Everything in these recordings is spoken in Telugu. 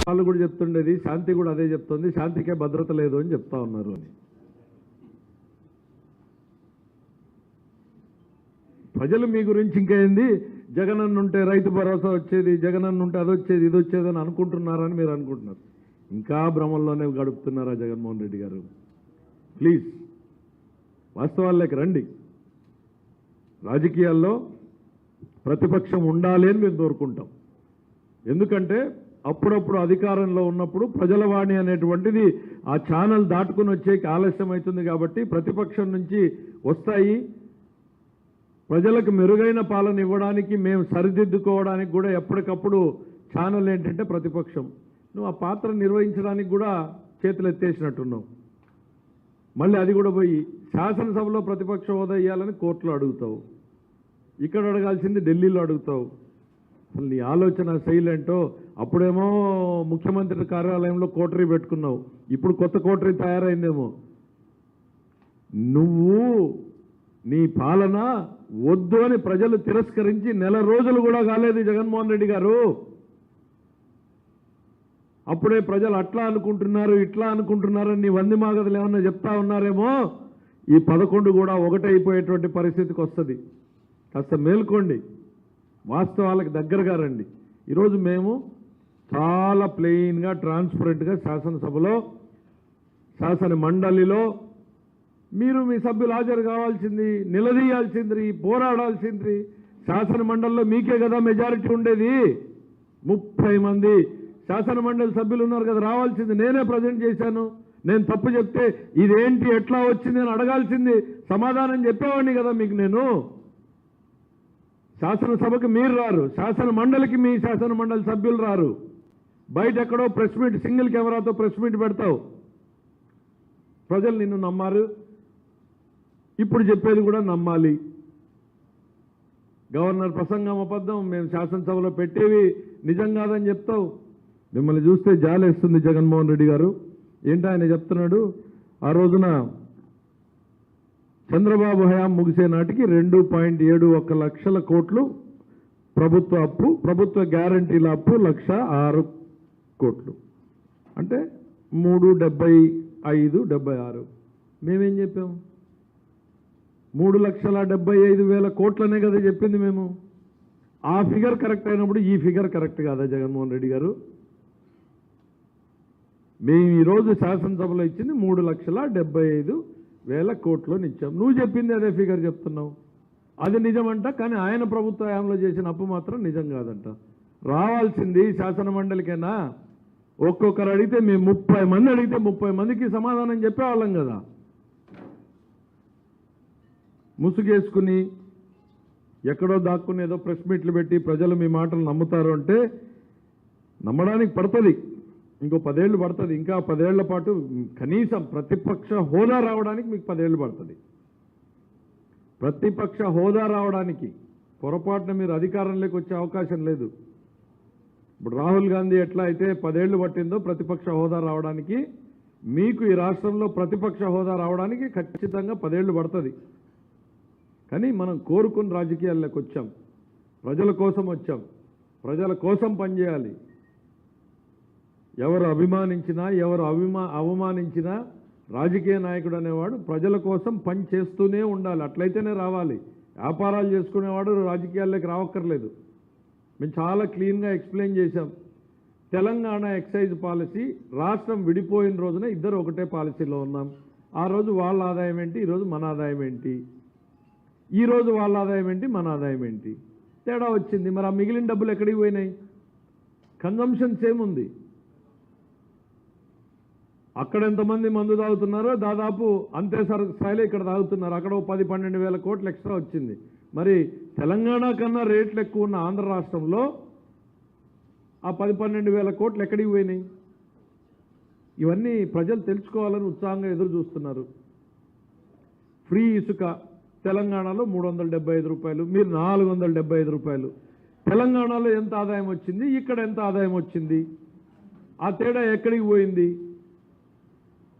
వాళ్ళు కూడా చెప్తుండేది, శాంతి కూడా అదే చెప్తుంది, శాంతికే భద్రత లేదు అని చెప్తా ఉన్నారు అని. ప్రజలు మీ గురించి ఇంకా ఏంది, జగనన్న ఉంటే రైతు భరోసా వచ్చేది, జగనన్న ఉంటే అది వచ్చేది ఇది వచ్చేది అని అనుకుంటున్నారని మీరు అనుకుంటున్నారు. ఇంకా భ్రమంలోనే గడుపుతున్నారా జగన్మోహన్ రెడ్డి గారు? ప్లీజ్ వాస్తవాల్లోకి రండి. రాజకీయాల్లో ప్రతిపక్షం ఉండాలి అని మేము కోరుకుంటాం. ఎందుకంటే అప్పుడప్పుడు అధికారంలో ఉన్నప్పుడు ప్రజల వాణి అనేటువంటిది ఆ ఛానల్ దాటుకుని వచ్చేకి ఆలస్యం అవుతుంది. కాబట్టి ప్రతిపక్షం నుంచి వస్తాయి, ప్రజలకు మెరుగైన పాలన ఇవ్వడానికి, మేము సరిదిద్దుకోవడానికి కూడా ఎప్పటికప్పుడు ఛానల్ ఏంటంటే ప్రతిపక్షం. నువ్వు ఆ పాత్ర నిర్వహించడానికి కూడా చేతులు ఎత్తేసినట్టున్నావు. మళ్ళీ అది కూడా పోయి శాసనసభలో ప్రతిపక్ష హోదా ఇవ్వాలని కోర్టులో అడుగుతావు, ఇక్కడ అడగాల్సింది ఢిల్లీలో అడుగుతావు. అసలు నీ ఆలోచన సైలెంటో. అప్పుడేమో ముఖ్యమంత్రి కార్యాలయంలో కోటరీ పెట్టుకున్నావు, ఇప్పుడు కొత్త కోటరీ తయారైందేమో. నువ్వు నీ పాలన వద్దు అని ప్రజలు తిరస్కరించి నెల రోజులు కూడా కాలేదు జగన్మోహన్ రెడ్డి గారు. అప్పుడే ప్రజలు అట్లా అనుకుంటున్నారు ఇట్లా అనుకుంటున్నారని నీ వంది మాగదులు ఏమన్నా చెప్తా ఉన్నారేమో. ఈ 11 కూడా ఒకటైపోయేటువంటి పరిస్థితికి వస్తుంది. కాస్త మేల్కోండి, వాస్తవాలకు దగ్గరగా రండి. ఈరోజు మేము చాలా ప్లెయిన్గా ట్రాన్స్పరెంట్గా శాసనసభలో శాసన మండలిలో మీరు మీ సభ్యులు హాజరు కావాల్సింది, నిలదీయాల్సింది, పోరాడాల్సింది. శాసన మండలిలో మీకే కదా మెజారిటీ ఉండేది. 30 మంది శాసన మండలి సభ్యులు ఉన్నారు కదా, రావాల్సింది. నేనే ప్రజెంట్ చేశాను. నేను తప్పు చెప్తే ఇదేంటి ఎట్లా వచ్చింది అని అడగాల్సింది, సమాధానం చెప్పేవాడిని కదా మీకు. నేను శాసనసభకి మీరు రారు, శాసన మండలికి మీ శాసన మండలి సభ్యులు రారు. బయట ఎక్కడో ప్రెస్ మీట్, సింగిల్ కెమెరాతో ప్రెస్ మీట్ పెడతావు. ప్రజలు నిన్ను నమ్మారు, ఇప్పుడు చెప్పేది కూడా నమ్మాలి. గవర్నర్ ప్రసంగం అబద్ధం, మేము శాసనసభలో పెట్టేవి నిజం కాదని చెప్తావు. మిమ్మల్ని చూస్తే జాలేస్తుంది జగన్మోహన్ రెడ్డి గారు. ఏంటో ఆయన చెప్తున్నాడు, ఆ రోజున చంద్రబాబు హయాం ముగిసే నాటికి 2.71 లక్షల కోట్లు ప్రభుత్వ అప్పు, ప్రభుత్వ గ్యారంటీల అప్పు 1,06 కోట్లు, అంటే 375-76. మేమేం చెప్పాము? 3,75,000 కోట్లనే కదా చెప్పింది మేము. ఆ ఫిగర్ కరెక్ట్ అయినప్పుడు ఈ ఫిగర్ కరెక్ట్ కాదా జగన్మోహన్ రెడ్డి గారు? మేము ఈరోజు శాసనసభలో ఇచ్చింది 3,75,000 కోట్లు ఇచ్చాం. నువ్వు చెప్పింది అదే ఫిగర్ చెప్తున్నావు. అది నిజమంట, కానీ ఆయన ప్రభుత్వ హయాంలో చేసిన అప్పు మాత్రం నిజం కాదంట. రావాల్సింది శాసన మండలికైనా ఒక్కొక్కరు అడిగితే, మేము 30 మంది అడిగితే 30 మందికి సమాధానం చెప్పేవాళ్ళం కదా. ముసుగేసుకుని ఎక్కడో దాక్కుని ఏదో ప్రెస్ మీట్లు పెట్టి ప్రజలు మీ మాటలు నమ్ముతారు అంటే నమ్మడానికి పడుతుంది. ఇంకో 10 ఏళ్ళు పడుతుంది. ఇంకా 10 ఏళ్ల పాటు కనీసం ప్రతిపక్ష హోదా రావడానికి మీకు 10 ఏళ్ళు పడుతుంది. ప్రతిపక్ష హోదా రావడానికి పొరపాటున మీరు అధికారంలోకి వచ్చే అవకాశం లేదు. ఇప్పుడు రాహుల్ గాంధీ ఎట్లా అయితే 10 ఏళ్ళు పట్టిందో ప్రతిపక్ష హోదా రావడానికి, మీకు ఈ రాష్ట్రంలో ప్రతిపక్ష హోదా రావడానికి ఖచ్చితంగా 10 ఏళ్ళు పడుతుంది. కానీ మనం కోరుకుని రాజకీయాల్లోకి వచ్చాం, ప్రజల కోసం వచ్చాం, ప్రజల కోసం పనిచేయాలి. ఎవరు అభిమానించినా ఎవరు అవమానించినా రాజకీయ నాయకుడు అనేవాడు ప్రజల కోసం పని చేస్తూనే ఉండాలి. అట్లయితేనే రావాలి. వ్యాపారాలు చేసుకునేవాడు రాజకీయాల్లోకి రావక్కర్లేదు. మేము చాలా క్లీన్గా ఎక్స్ప్లెయిన్ చేశాం. తెలంగాణ ఎక్సైజ్ పాలసీ రాష్ట్రం విడిపోయిన రోజున ఇద్దరు ఒకటే పాలసీలో ఉన్నాం. ఆ రోజు వాళ్ళ ఆదాయం ఏంటి, ఈరోజు మన ఆదాయం ఏంటి? ఈరోజు వాళ్ళ ఆదాయం ఏంటి, మన ఆదాయం ఏంటి? తేడా వచ్చింది. మరి ఆ మిగిలిన డబ్బులు ఎక్కడికి పోయినాయి? కన్జంప్షన్ సేమ్ ఉంది. అక్కడ ఎంతమంది మందు తాగుతున్నారో దాదాపు అంతే స్థాయిలో ఇక్కడ తాగుతున్నారు. అక్కడ 10-12 వేల కోట్లు ఎక్స్ట్రా వచ్చింది. మరి తెలంగాణ కన్నా రేట్లు ఎక్కువ ఉన్న ఆంధ్ర రాష్ట్రంలో ఆ 10-12 వేల కోట్లు ఎక్కడికి పోయినాయి? ఇవన్నీ ప్రజలు తెలుసుకోవాలని ఉత్సాహంగా ఎదురు చూస్తున్నారు. ఫ్రీ ఇసుక తెలంగాణలో 375 రూపాయలు, మీరు 475 రూపాయలు. తెలంగాణలో ఎంత ఆదాయం వచ్చింది, ఇక్కడ ఎంత ఆదాయం వచ్చింది? ఆ తేడా ఎక్కడికి పోయింది?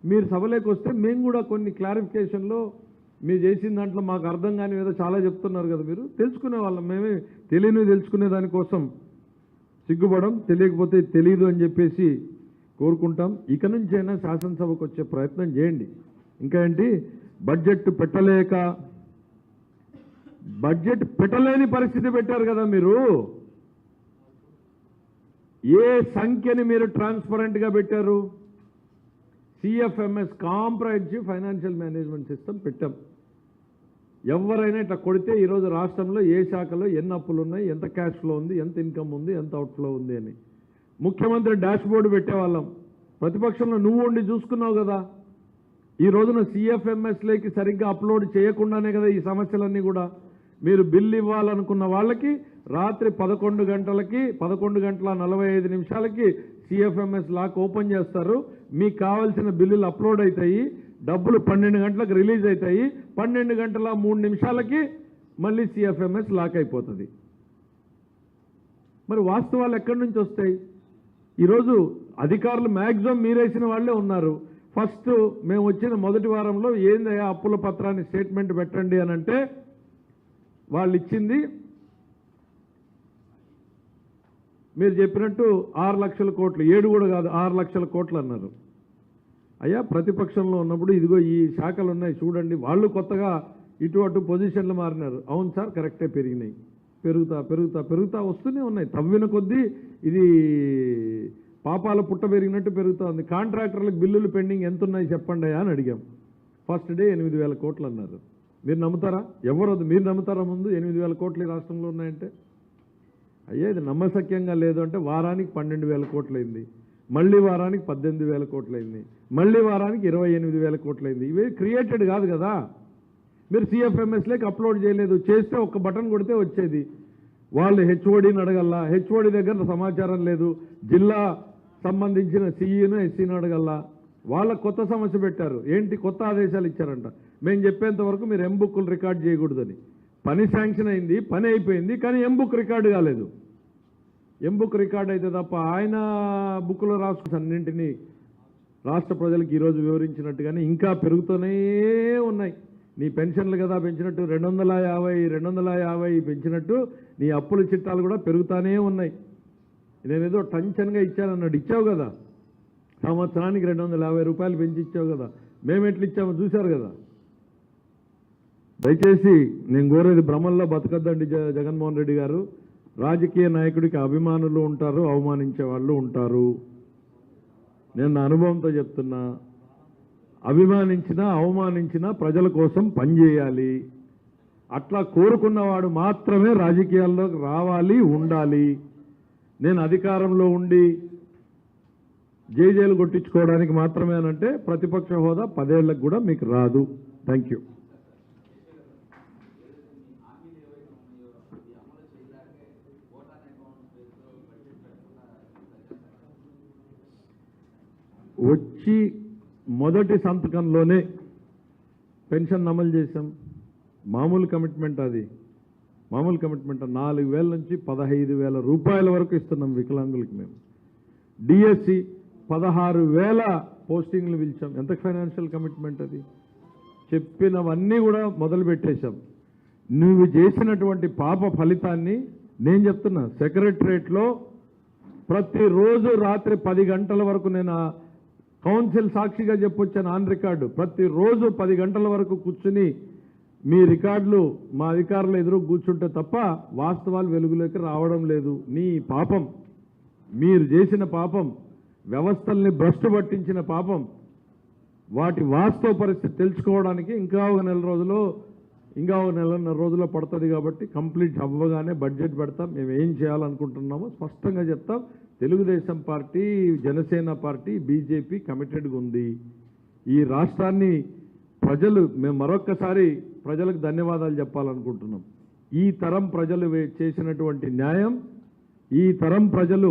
మీరు సభలోకి వస్తే మేము కూడా కొన్ని క్లారిఫికేషన్లో మీరు చేసిన దాంట్లో మాకు అర్థం కాని ఏదో చాలా చెప్తున్నారు కదా, మీరు తెలుసుకునే వాళ్ళం. మేమే తెలియనివి తెలుసుకునే దానికోసం సిగ్గుపడం, తెలియకపోతే తెలియదు అని చెప్పేసి కోరుకుంటాం. ఇక నుంచైనా శాసనసభకు వచ్చే ప్రయత్నం చేయండి. ఇంకా ఏంటి, బడ్జెట్ పెట్టలేని పరిస్థితి పెట్టారు కదా మీరు. ఏ సంఖ్యని మీరు ట్రాన్స్పరెంట్గా పెట్టారు? CFMS comprehensive financial management system పెట్టాం. ఎవరైనా ఇట్లా కొడితే ఈరోజు రాష్ట్రంలో ఏ శాఖలో ఎన్ని అప్పులు ఉన్నాయి, ఎంత క్యాష్ ఫ్లో ఉంది, ఎంత ఇన్కమ్ ఉంది, ఎంత అవుట్ఫ్లో ఉంది అని ముఖ్యమంత్రి డాష్ బోర్డు పెట్టేవాళ్ళం. ప్రతిపక్షంలో నువ్వు ఉండి చూసుకున్నావు కదా. ఈ రోజున సిఎఫ్ఎంఎస్లోకి సరిగ్గా అప్లోడ్ చేయకుండానే కదా ఈ సమస్యలన్నీ కూడా. మీరు బిల్లు ఇవ్వాలనుకున్న వాళ్ళకి రాత్రి 11 గంటలకి 11:45 సిఎఫ్ఎంఎస్ లాక్ ఓపెన్ చేస్తారు. మీకు కావాల్సిన బిల్లులు అప్లోడ్ అవుతాయి, డబ్బులు 12 గంటలకు రిలీజ్ అవుతాయి, 12:03 మళ్ళీ సిఎఫ్ఎంఎస్ లాక్ అయిపోతుంది. మరి వాస్తవాలు ఎక్కడి నుంచి వస్తాయి? ఈరోజు అధికారులు మ్యాక్సిమం మీరేసిన వాళ్ళే ఉన్నారు. ఫస్ట్ మేము వచ్చిన మొదటి వారంలో ఏందయ్యా అప్పుల పత్రాన్ని స్టేట్మెంట్ పెట్టండి అని అంటే వాళ్ళు ఇచ్చింది మీరు చెప్పినట్టు 6 లక్షల కోట్లు, 7 కూడా కాదు 6 లక్షల కోట్లు అన్నారు. అయ్యా ప్రతిపక్షంలో ఉన్నప్పుడు ఇదిగో ఈ శాఖలు ఉన్నాయి చూడండి, వాళ్ళు కొత్తగా ఇటు అటు పొజిషన్లు మారినారు. అవును సార్ కరెక్టే, పెరిగినాయి, పెరుగుతా వస్తూనే ఉన్నాయి. తవ్విన కొద్దీ ఇది పాపాల పుట్ట పెరిగినట్టు పెరుగుతూ ఉంది. కాంట్రాక్టర్లకు బిల్లులు పెండింగ్ ఎంత ఉన్నాయి చెప్పండి అని అడిగాం. ఫస్ట్ డే 8,000 కోట్లు అన్నారు. మీరు నమ్ముతారా? ఎవరొద్దు, మీరు నమ్ముతారా? ముందు 8,000 కోట్లు ఈ రాష్ట్రంలో ఉన్నాయంటే అయ్యా ఇది నమ్మశక్యంగా లేదు అంటే వారానికి 12,000 కోట్లయింది, మళ్ళీ వారానికి 18,000 కోట్లయింది, మళ్ళీ వారానికి 28,000 కోట్లయింది. ఇవే క్రియేటెడ్ కాదు కదా. మీరు సిఎఫ్ఎంఎస్లోకి అప్లోడ్ చేయలేదు, చేస్తే ఒక్క బటన్ కొడితే వచ్చేది. వాళ్ళు హెచ్ఓడిని అడగల్లా, హెచ్ఓడి దగ్గర సమాచారం లేదు, జిల్లా సంబంధించిన సిఈను ఎస్సీని అడగల్లా. వాళ్ళ కొత్త సమస్య పెట్టారు. ఏంటి కొత్త ఆదేశాలు ఇచ్చారంట, మేము చెప్పేంత వరకు మీరు ఎంబుక్లు రికార్డ్ చేయకూడదని. పని శాంక్షన్ అయింది, పని అయిపోయింది, కానీ ఎంబుక్ రికార్డు కాలేదు. ఎంబుక్ రికార్డ్ అయితే తప్ప ఆయన బుక్లో రాసుకుని అన్నింటినీ రాష్ట్ర ప్రజలకు ఈరోజు వివరించినట్టుగానే ఇంకా పెరుగుతూనే ఉన్నాయి. నీ పెన్షన్లు కదా పెంచినట్టు 250 పెంచినట్టు నీ అప్పుల చిట్టాలు కూడా పెరుగుతూనే ఉన్నాయి. నేనేదో టెన్షన్గా ఇచ్చానన్నాడు, ఇచ్చావు కదా. సంవత్సరానికి 250 రూపాయలు పెంచి ఇచ్చావు కదా. మేము ఎట్లా ఇచ్చామో చూశారు కదా. దయచేసి నేను కోరేది భ్రమల్లో బతకద్దండి జగన్మోహన్ రెడ్డి గారు. రాజకీయ నాయకుడికి అభిమానులు ఉంటారు, అవమానించే వాళ్ళు ఉంటారు. నేను నా అనుభవంతో చెప్తున్నా, అభిమానించినా అవమానించినా ప్రజల కోసం పనిచేయాలి. అట్లా కోరుకున్నవాడు మాత్రమే రాజకీయాల్లోకి రావాలి, ఉండాలి. నేను అధికారంలో ఉండి జేజేలు కొట్టించుకోవడానికి మాత్రమే అనంటే ప్రతిపక్ష హోదా 10 ఏళ్లకు కూడా మీకు రాదు. Thank you. వచ్చి మొదటి సంతకంలోనే పెన్షన్ అమలు చేశాం. మామూలు కమిట్మెంట్, అది మామూలు కమిట్మెంట్. 4,000 నుంచి 15,000 రూపాయల వరకు ఇస్తున్నాం వికలాంగులకి. మేము డిఎస్సి 16,000 పోస్టింగ్లు పిలిచాం. ఎంత ఫైనాన్షియల్ కమిట్మెంట్ అది. చెప్పినవన్నీ కూడా మొదలు పెట్టేశాం. నువ్వు చేసినటువంటి పాప ఫలితాన్ని నేను చెప్తున్నా. సెక్రటరేట్లో ప్రతిరోజు రాత్రి 10 గంటల వరకు, నేను కౌన్సిల్ సాక్షిగా చెప్పొచ్చాను ఆన్ రికార్డు, ప్రతిరోజు 10 గంటల వరకు కూర్చుని మీ రికార్డులు మా అధికారులు ఎదురు కూర్చుంటే తప్ప వాస్తవాలు వెలుగులోకి రావడం లేదు. నీ పాపం, మీరు చేసిన పాపం, వ్యవస్థల్ని భ్రష్టు పట్టించిన పాపం, వాటి వాస్తవ పరిస్థితి తెలుసుకోవడానికి ఇంకా ఒక నెలన్నర రోజుల్లో పడుతుంది. కాబట్టి కంప్లీట్ అవ్వగానే బడ్జెట్ పెడతాం. మేము ఏం చేయాలనుకుంటున్నామో స్పష్టంగా చెప్తాం. Telugu Desam party, Janasena party, BJP కమిటెడ్గా ఉంది. ఈ రాష్ట్రాన్ని మేము మరొక్కసారి ప్రజలకు ధన్యవాదాలు చెప్పాలనుకుంటున్నాం. ఈ తరం ప్రజలు చేసినటువంటి న్యాయం, ఈ తరం ప్రజలు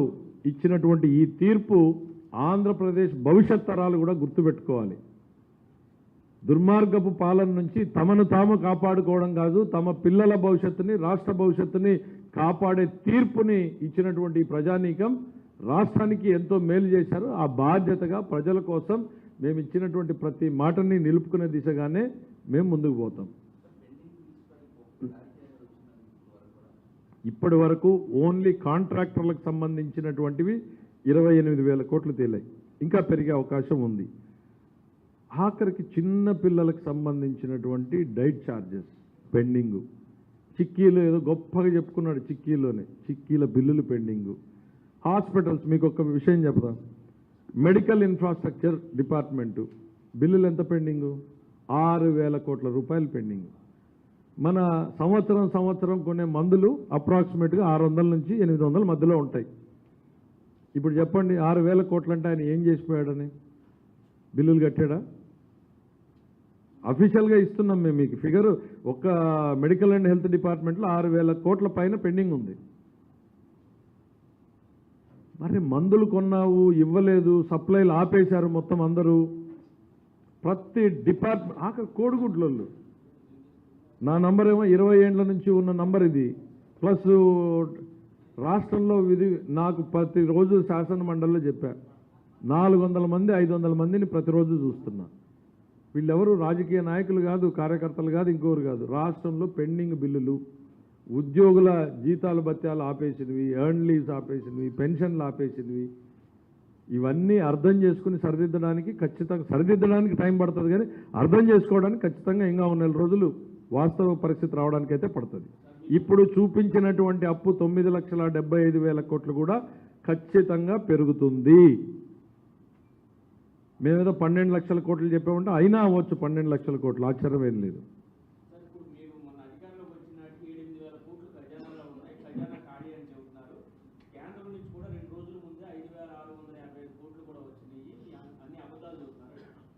ఇచ్చినటువంటి ఈ తీర్పు ఆంధ్రప్రదేశ్ భవిష్యత్ తరాలు కూడా గుర్తుపెట్టుకోవాలి. దుర్మార్గపు పాలన నుంచి తమను తాము కాపాడుకోవడం కాదు, తమ పిల్లల భవిష్యత్తుని, రాష్ట్ర భవిష్యత్తుని కాపాడే తీర్పుని ఇచ్చినటువంటి ప్రజానీకం రాష్ట్రానికి ఎంతో మేలు చేశారు. ఆ బాధ్యతగా ప్రజల కోసం మేము ఇచ్చినటువంటి ప్రతి మాటని నిలుపుకునే దిశగానే మేము ముందుకు పోతాం. ఇప్పటి వరకు ఓన్లీ కాంట్రాక్టర్లకు సంబంధించినటువంటివి 28,000 కోట్లు తేలాయి. ఇంకా పెరిగే అవకాశం ఉంది. ఆఖరికి చిన్న పిల్లలకు సంబంధించినటువంటి డైట్ ఛార్జెస్ పెండింగు, చిక్కీలు ఏదో గొప్పగా చెప్పుకున్నాడు, చిక్కీల బిల్లులు పెండింగు. హాస్పిటల్స్ మీకు ఒక విషయం చెప్తా, మెడికల్ ఇన్ఫ్రాస్ట్రక్చర్ డిపార్ట్మెంటు బిల్లులు ఎంత పెండింగు? 6,000 కోట్ల రూపాయలు పెండింగు. మన సంవత్సరం కొనే మందులు అప్రాక్సిమేట్గా 600 నుంచి 800 మధ్యలో ఉంటాయి. ఇప్పుడు చెప్పండి, 6,000 కోట్లు అంటే ఆయన ఏం చేసిపోయాడని? బిల్లులు కట్టాడా? అఫీషియల్గా ఇస్తున్నాం మేము మీకు ఫిగరు. ఒక మెడికల్ అండ్ హెల్త్ డిపార్ట్మెంట్లో 6,000 కోట్ల పైన పెండింగ్ ఉంది. మరి మందులు కొన్నావు, ఇవ్వలేదు, సప్లైలు ఆపేశారు మొత్తం అందరూ. ప్రతి డిపార్ట్మెంట్ కోడిగుడ్లు, నా నంబర్ ఏమో 20 ఏండ్ల నుంచి ఉన్న నంబర్ ఇది. ప్లస్ రాష్ట్రంలో నాకు ప్రతిరోజు శాసన మండలిలో చెప్పా, 400 మంది 500 మందిని ప్రతిరోజు చూస్తున్నా. వీళ్ళెవరు రాజకీయ నాయకులు కాదు, కార్యకర్తలు కాదు, ఇంకోరు కాదు. రాష్ట్రంలో పెండింగ్ బిల్లులు, ఉద్యోగుల జీతాలు భత్యాలు ఆపేసినవి, ఎర్న్ లీవ్స్ ఆపేసినవి, పెన్షన్లు ఆపేసినవి, ఇవన్నీ అర్థం చేసుకుని సరిదిద్దడానికి టైం పడుతుంది, కానీ అర్థం చేసుకోవడానికి ఖచ్చితంగా ఇంకా 4 రోజులు వాస్తవ పరిస్థితి రావడానికి అయితే పడుతుంది. ఇప్పుడు చూపించినటువంటి అప్పు 9,75,000 కోట్లు కూడా ఖచ్చితంగా పెరుగుతుంది. మేమేదో 12 లక్షల కోట్లు చెప్పామంటే అయినా అవ్వచ్చు 12 లక్షల కోట్లు, ఆశ్చర్యం ఏం లేదు.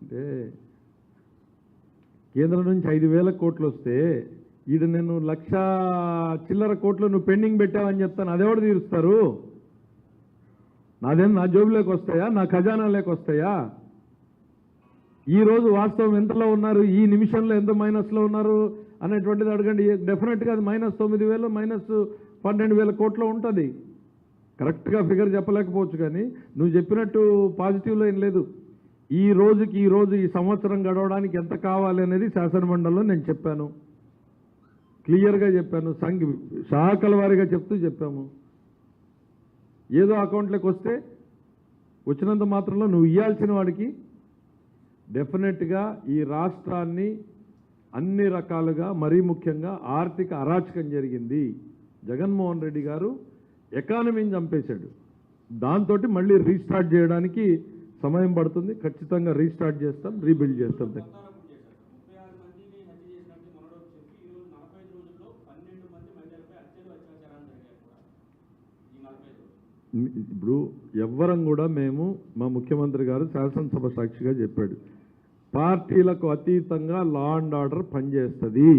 అంటే కేంద్రం నుంచి 5,000 కోట్లు వస్తే ఈడ నేను 1,00,000 చిల్లర కోట్లు నువ్వు పెండింగ్ పెట్టావని చెప్తాను, అదెవడు తీరుస్తారు? నా జోబులోకి వస్తాయా, నా ఖజానాలోకి వస్తాయా? ఈరోజు వాస్తవం ఎంతలో ఉన్నారు, ఈ నిమిషంలో ఎంత మైనస్లో ఉన్నారు అనేటువంటిది అడగండి. డెఫినెట్గా అది -9,000 -12,000 కోట్లు ఉంటుంది. కరెక్ట్గా ఫిగర్ చెప్పలేకపోవచ్చు, కానీ నువ్వు చెప్పినట్టు పాజిటివ్లో ఏం లేదు. ఈ సంవత్సరం గడవడానికి ఎంత కావాలి అనేది శాసనమండలిలో నేను చెప్పాను, క్లియర్గా చెప్పాను, శాఖల వారీగా చెప్పాము. ఏదో అకౌంట్లోకి వస్తే వచ్చినంత మాత్రంలో నువ్వు ఇవ్వాల్సిన వాడికి డెఫినెట్గా ఈ రాష్ట్రాన్ని అన్ని రకాలుగా, మరీ ముఖ్యంగా ఆర్థిక అరాచకం జరిగింది. జగన్మోహన్ రెడ్డి గారు ఎకానమీని చంపేశాడు. దాంతో మళ్ళీ రీస్టార్ట్ చేయడానికి సమయం పడుతుంది. ఖచ్చితంగా రీస్టార్ట్ చేస్తాం, రీబిల్డ్ చేస్తాం. ఇప్పుడు ఎవ్వరం కూడా మేము, మా ముఖ్యమంత్రి గారు శాసనసభ సాక్షిగా చెప్పాడు, పార్టీలకు అతీతంగా లా అండ్ ఆర్డర్ పనిచేస్తుంది,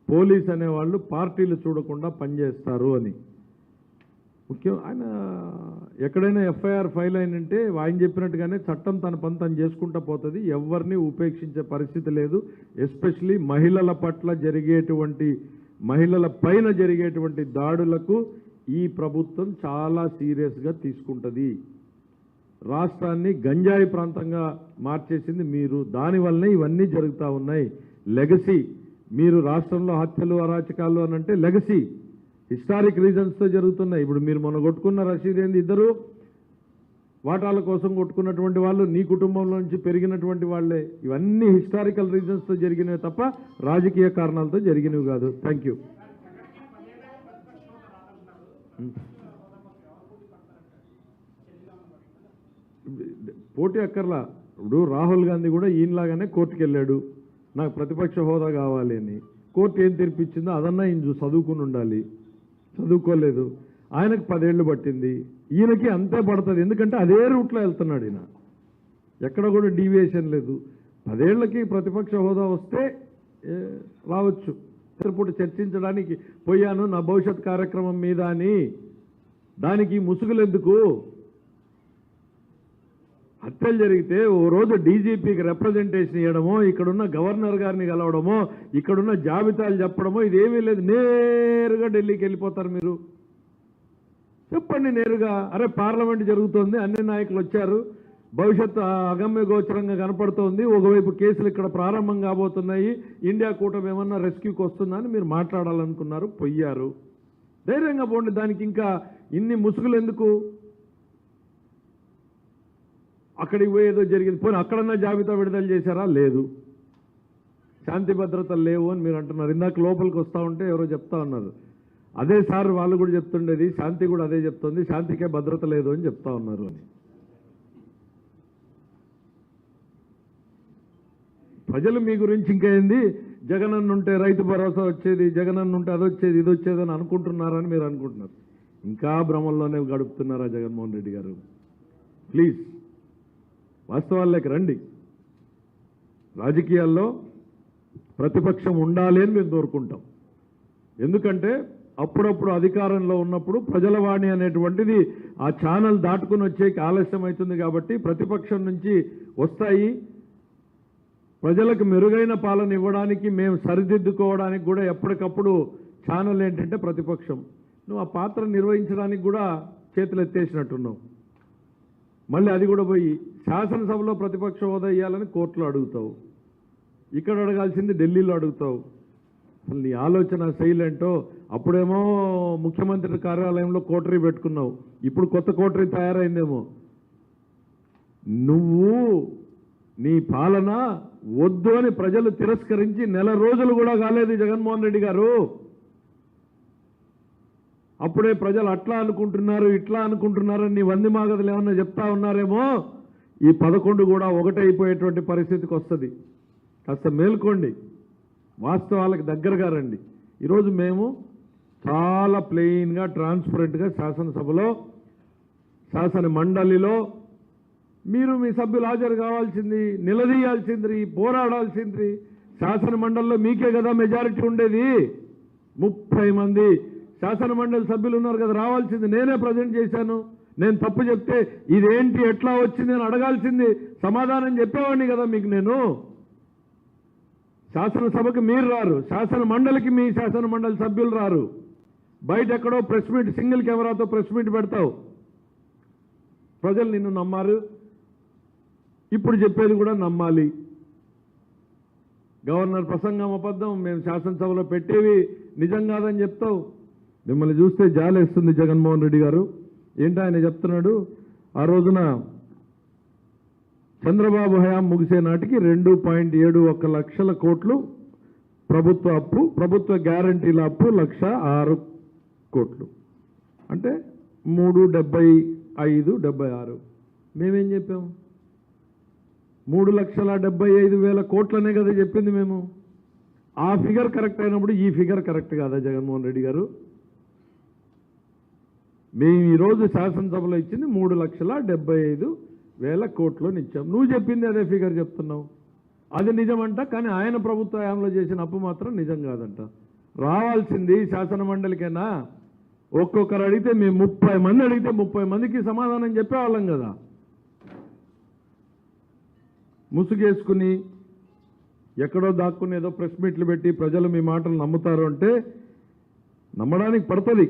పోలీస్ అనేవాళ్ళు పార్టీలు చూడకుండా పనిచేస్తారు అని. ముఖ్యం ఆయన ఎక్కడైనా ఎఫ్ఐఆర్ ఫైల్ అయినంటే ఆయన చెప్పినట్టుగానే చట్టం తన పని తను చేసుకుంటూ పోతుంది, ఎవరిని ఉపేక్షించే పరిస్థితి లేదు. ఎస్పెషలీ మహిళల పైన జరిగేటువంటి దాడులకు ఈ ప్రభుత్వం చాలా సీరియస్గా తీసుకుంటుంది. రాష్ట్రాన్ని గంజాయి ప్రాంతంగా మార్చేసింది మీరు, దానివల్లనే ఇవన్నీ జరుగుతూ ఉన్నాయి. లెగసీ, మీరు రాష్ట్రంలో హత్యలు అరాచకాలు అని అంటే లెగసీ, హిస్టారిక్ రీజన్స్తో జరుగుతున్నాయి. ఇప్పుడు మీరు మొన్న కొట్టుకున్న రసీదు ఏంది? 2 వాటాల కోసం కొట్టుకున్నటువంటి వాళ్ళు నీ కుటుంబంలో నుంచి పెరిగినటువంటి వాళ్ళే. ఇవన్నీ హిస్టారికల్ రీజన్స్తో జరిగినవి తప్ప రాజకీయ కారణాలతో జరిగినవి కాదు. Thank you. పోటీ అక్కర్లా. ఇప్పుడు రాహుల్ గాంధీ కూడా ఈయనలాగానే కోర్టుకు వెళ్ళాడు, నాకు ప్రతిపక్ష హోదా కావాలి అని. కోర్టు ఏం తీర్పిచ్చిందో అదన్నా ఈయన చదువుకుని ఉండాలి, చదువుకోలేదు. ఆయనకు 10 ఏళ్ళు పట్టింది, ఈయనకి అంతే పడుతుంది. ఎందుకంటే అదే రూట్లో వెళ్తున్నాడు ఈయన, ఎక్కడ కూడా డీవియేషన్ లేదు. 10 ఏళ్లకి ప్రతిపక్ష హోదా వస్తే రావచ్చు. పూట చర్చించడానికి పోయాను నా భవిష్యత్ కార్యక్రమం మీద అని, దానికి ముసుగులు ఎందుకు? హత్యలు జరిగితే ఓ రోజు డీజీపీకి రిప్రజెంటేషన్ ఇవ్వడమో, ఇక్కడున్న గవర్నర్ గారిని కలవడమో, ఇక్కడున్న జాబితాలు చెప్పడమో ఇదేమీ లేదు. నేరుగా ఢిల్లీకి వెళ్ళిపోతారు మీరు. చెప్పండి నేరుగా, అరే పార్లమెంట్ జరుగుతోంది, అన్ని నాయకులు వచ్చారు, భవిష్యత్తు అగమ్య గోచరంగా కనపడుతోంది, ఒకవైపు కేసులు ఇక్కడ ప్రారంభం కాబోతున్నాయి, ఇండియా కూటమి ఏమన్నా రెస్క్యూకి వస్తుందని మీరు మాట్లాడాలనుకున్నారు, పోయారు. ధైర్యంగా పోండి. దానికి ఇంకా ఇన్ని ముసుగులు ఎందుకు? అక్కడికి పోయేదో జరిగింది. పోనీ అక్కడన్నా జాబితా విడుదల చేశారా? లేదు. శాంతి భద్రతలు లేవు అని మీరు అంటున్నారు. ఇందాక లోపలికి వస్తూ ఉంటే ఎవరో చెప్తా ఉన్నారు, అదే సార్ వాళ్ళు కూడా చెప్తుండేది, శాంతి కూడా అదే చెప్తుంది, శాంతికే భద్రత లేదు అని చెప్తా ఉన్నారు అని. ప్రజలు మీ గురించి ఇంకా ఏంది, జగనన్న ఉంటే రైతు భరోసా వచ్చేది, జగనన్న ఉంటే అది వచ్చేది ఇది వచ్చేది అని అనుకుంటున్నారని మీరు అనుకుంటున్నారు. ఇంకా భ్రమంలోనే గడుపుతున్నారా జగన్మోహన్ రెడ్డి గారు? ప్లీజ్ వాస్తవాల్లోకి రండి. రాజకీయాల్లో ప్రతిపక్షం ఉండాలి అని మేము కోరుకుంటాం. ఎందుకంటే అప్పుడప్పుడు అధికారంలో ఉన్నప్పుడు ప్రజల వాణి అనేటువంటిది ఆ ఛానల్ దాటుకుని వచ్చేకి ఆలస్యం అవుతుంది. కాబట్టి ప్రతిపక్షం నుంచి వస్తాయి. ప్రజలకు మెరుగైన పాలన ఇవ్వడానికి, మేము సరిదిద్దుకోవడానికి కూడా ఎప్పటికప్పుడు ఛానల్ ఏంటంటే ప్రతిపక్షం. నువ్వు ఆ పాత్ర నిర్వహించడానికి కూడా చేతులు ఎత్తేసినట్టున్నావు. మళ్ళీ అది కూడా పోయి శాసనసభలో ప్రతిపక్ష హోదా ఇవ్వాలని కోర్టులో అడుగుతావు, ఇక్కడ అడగాల్సింది ఢిల్లీలో అడుగుతావు. అసలు నీ ఆలోచన శైలేంటో. అప్పుడేమో ముఖ్యమంత్రి కార్యాలయంలో కోటరీ పెట్టుకున్నావు, ఇప్పుడు కొత్త కోటరీ తయారైందేమో. నువ్వు నీ పాలన వద్దు అని ప్రజలు తిరస్కరించి నెల రోజులు కూడా కాలేదు జగన్మోహన్ రెడ్డి గారు. అప్పుడే ప్రజలు అట్లా అనుకుంటున్నారు ఇట్లా అనుకుంటున్నారని నీ వంది మాగదులు ఏమన్నా చెప్తా ఉన్నారేమో. ఈ 11 కూడా ఒకటైపోయేటువంటి పరిస్థితికి వస్తుంది. కాస్త మేల్కోండి, వాస్తవాలకు దగ్గరగా రండి. ఈరోజు మేము చాలా ప్లెయిన్గా ట్రాన్స్పరెంట్గా శాసనసభలో శాసన మండలిలో మీరు మీ సభ్యులు హాజరు కావాల్సింది, నిలదీయాల్సింది, పోరాడాల్సింది. శాసన మండలిలో మీకే కదా మెజారిటీ ఉండేది. 30 మంది శాసన మండలి సభ్యులు ఉన్నారు కదా, రావాల్సింది. నేనే ప్రజెంట్ చేశాను. నేను తప్పు చెప్తే ఇదేంటి ఎట్లా వచ్చింది అని అడగాల్సింది, సమాధానం చెప్పేవాడిని కదా మీకు. నేను శాసనసభకు మీరు రారు, శాసన మండలికి మీ శాసన మండలి సభ్యులు రారు. బయట ఎక్కడో ప్రెస్ మీట్, సింగిల్ కెమెరాతో ప్రెస్ మీట్ పెడతావు. ప్రజలు నిన్ను నమ్మారు, ఇప్పుడు చెప్పేది కూడా నమ్మాలి. గవర్నర్ ప్రసంగం అబద్ధం, మేము శాసనసభలో పెట్టేవి నిజం కాదని చెప్తావు. మిమ్మల్ని చూస్తే జాలేస్తుంది జగన్మోహన్ రెడ్డి గారు. ఏంటి ఆయన చెప్తున్నాడు, ఆ రోజున చంద్రబాబు హయాం ముగిసే నాటికి 2.71 లక్షల కోట్లు ప్రభుత్వ అప్పు, ప్రభుత్వ గ్యారంటీల అప్పు 1,06 కోట్లు, అంటే 375-76. మేమేం చెప్పాము? 3,75,000 కోట్లనే కదా చెప్పింది మేము. ఆ ఫిగర్ కరెక్ట్ అయినప్పుడు ఈ ఫిగర్ కరెక్ట్ కాదా జగన్మోహన్ రెడ్డి గారు? మేము ఈరోజు శాసనసభలో ఇచ్చింది 3,75,000 కోట్లు ఇచ్చాం. నువ్వు చెప్పింది అదే ఫిగర్ చెప్తున్నావు. అది నిజమంట, కానీ ఆయన ప్రభుత్వ హయాంలో చేసిన అప్పు మాత్రం నిజం కాదంట. రావాల్సింది శాసన మండలికైనా. ఒక్కొక్కరు అడిగితే మేము 30 మంది అడిగితే 30 మందికి సమాధానం చెప్పేవాళ్ళం కదా. ముసుగేసుకుని ఎక్కడో దాక్కుని ఏదో ప్రెస్ మీట్లు పెట్టి ప్రజలు మీ మాటలు నమ్ముతారు అంటే నమ్మడానికి పడుతుంది.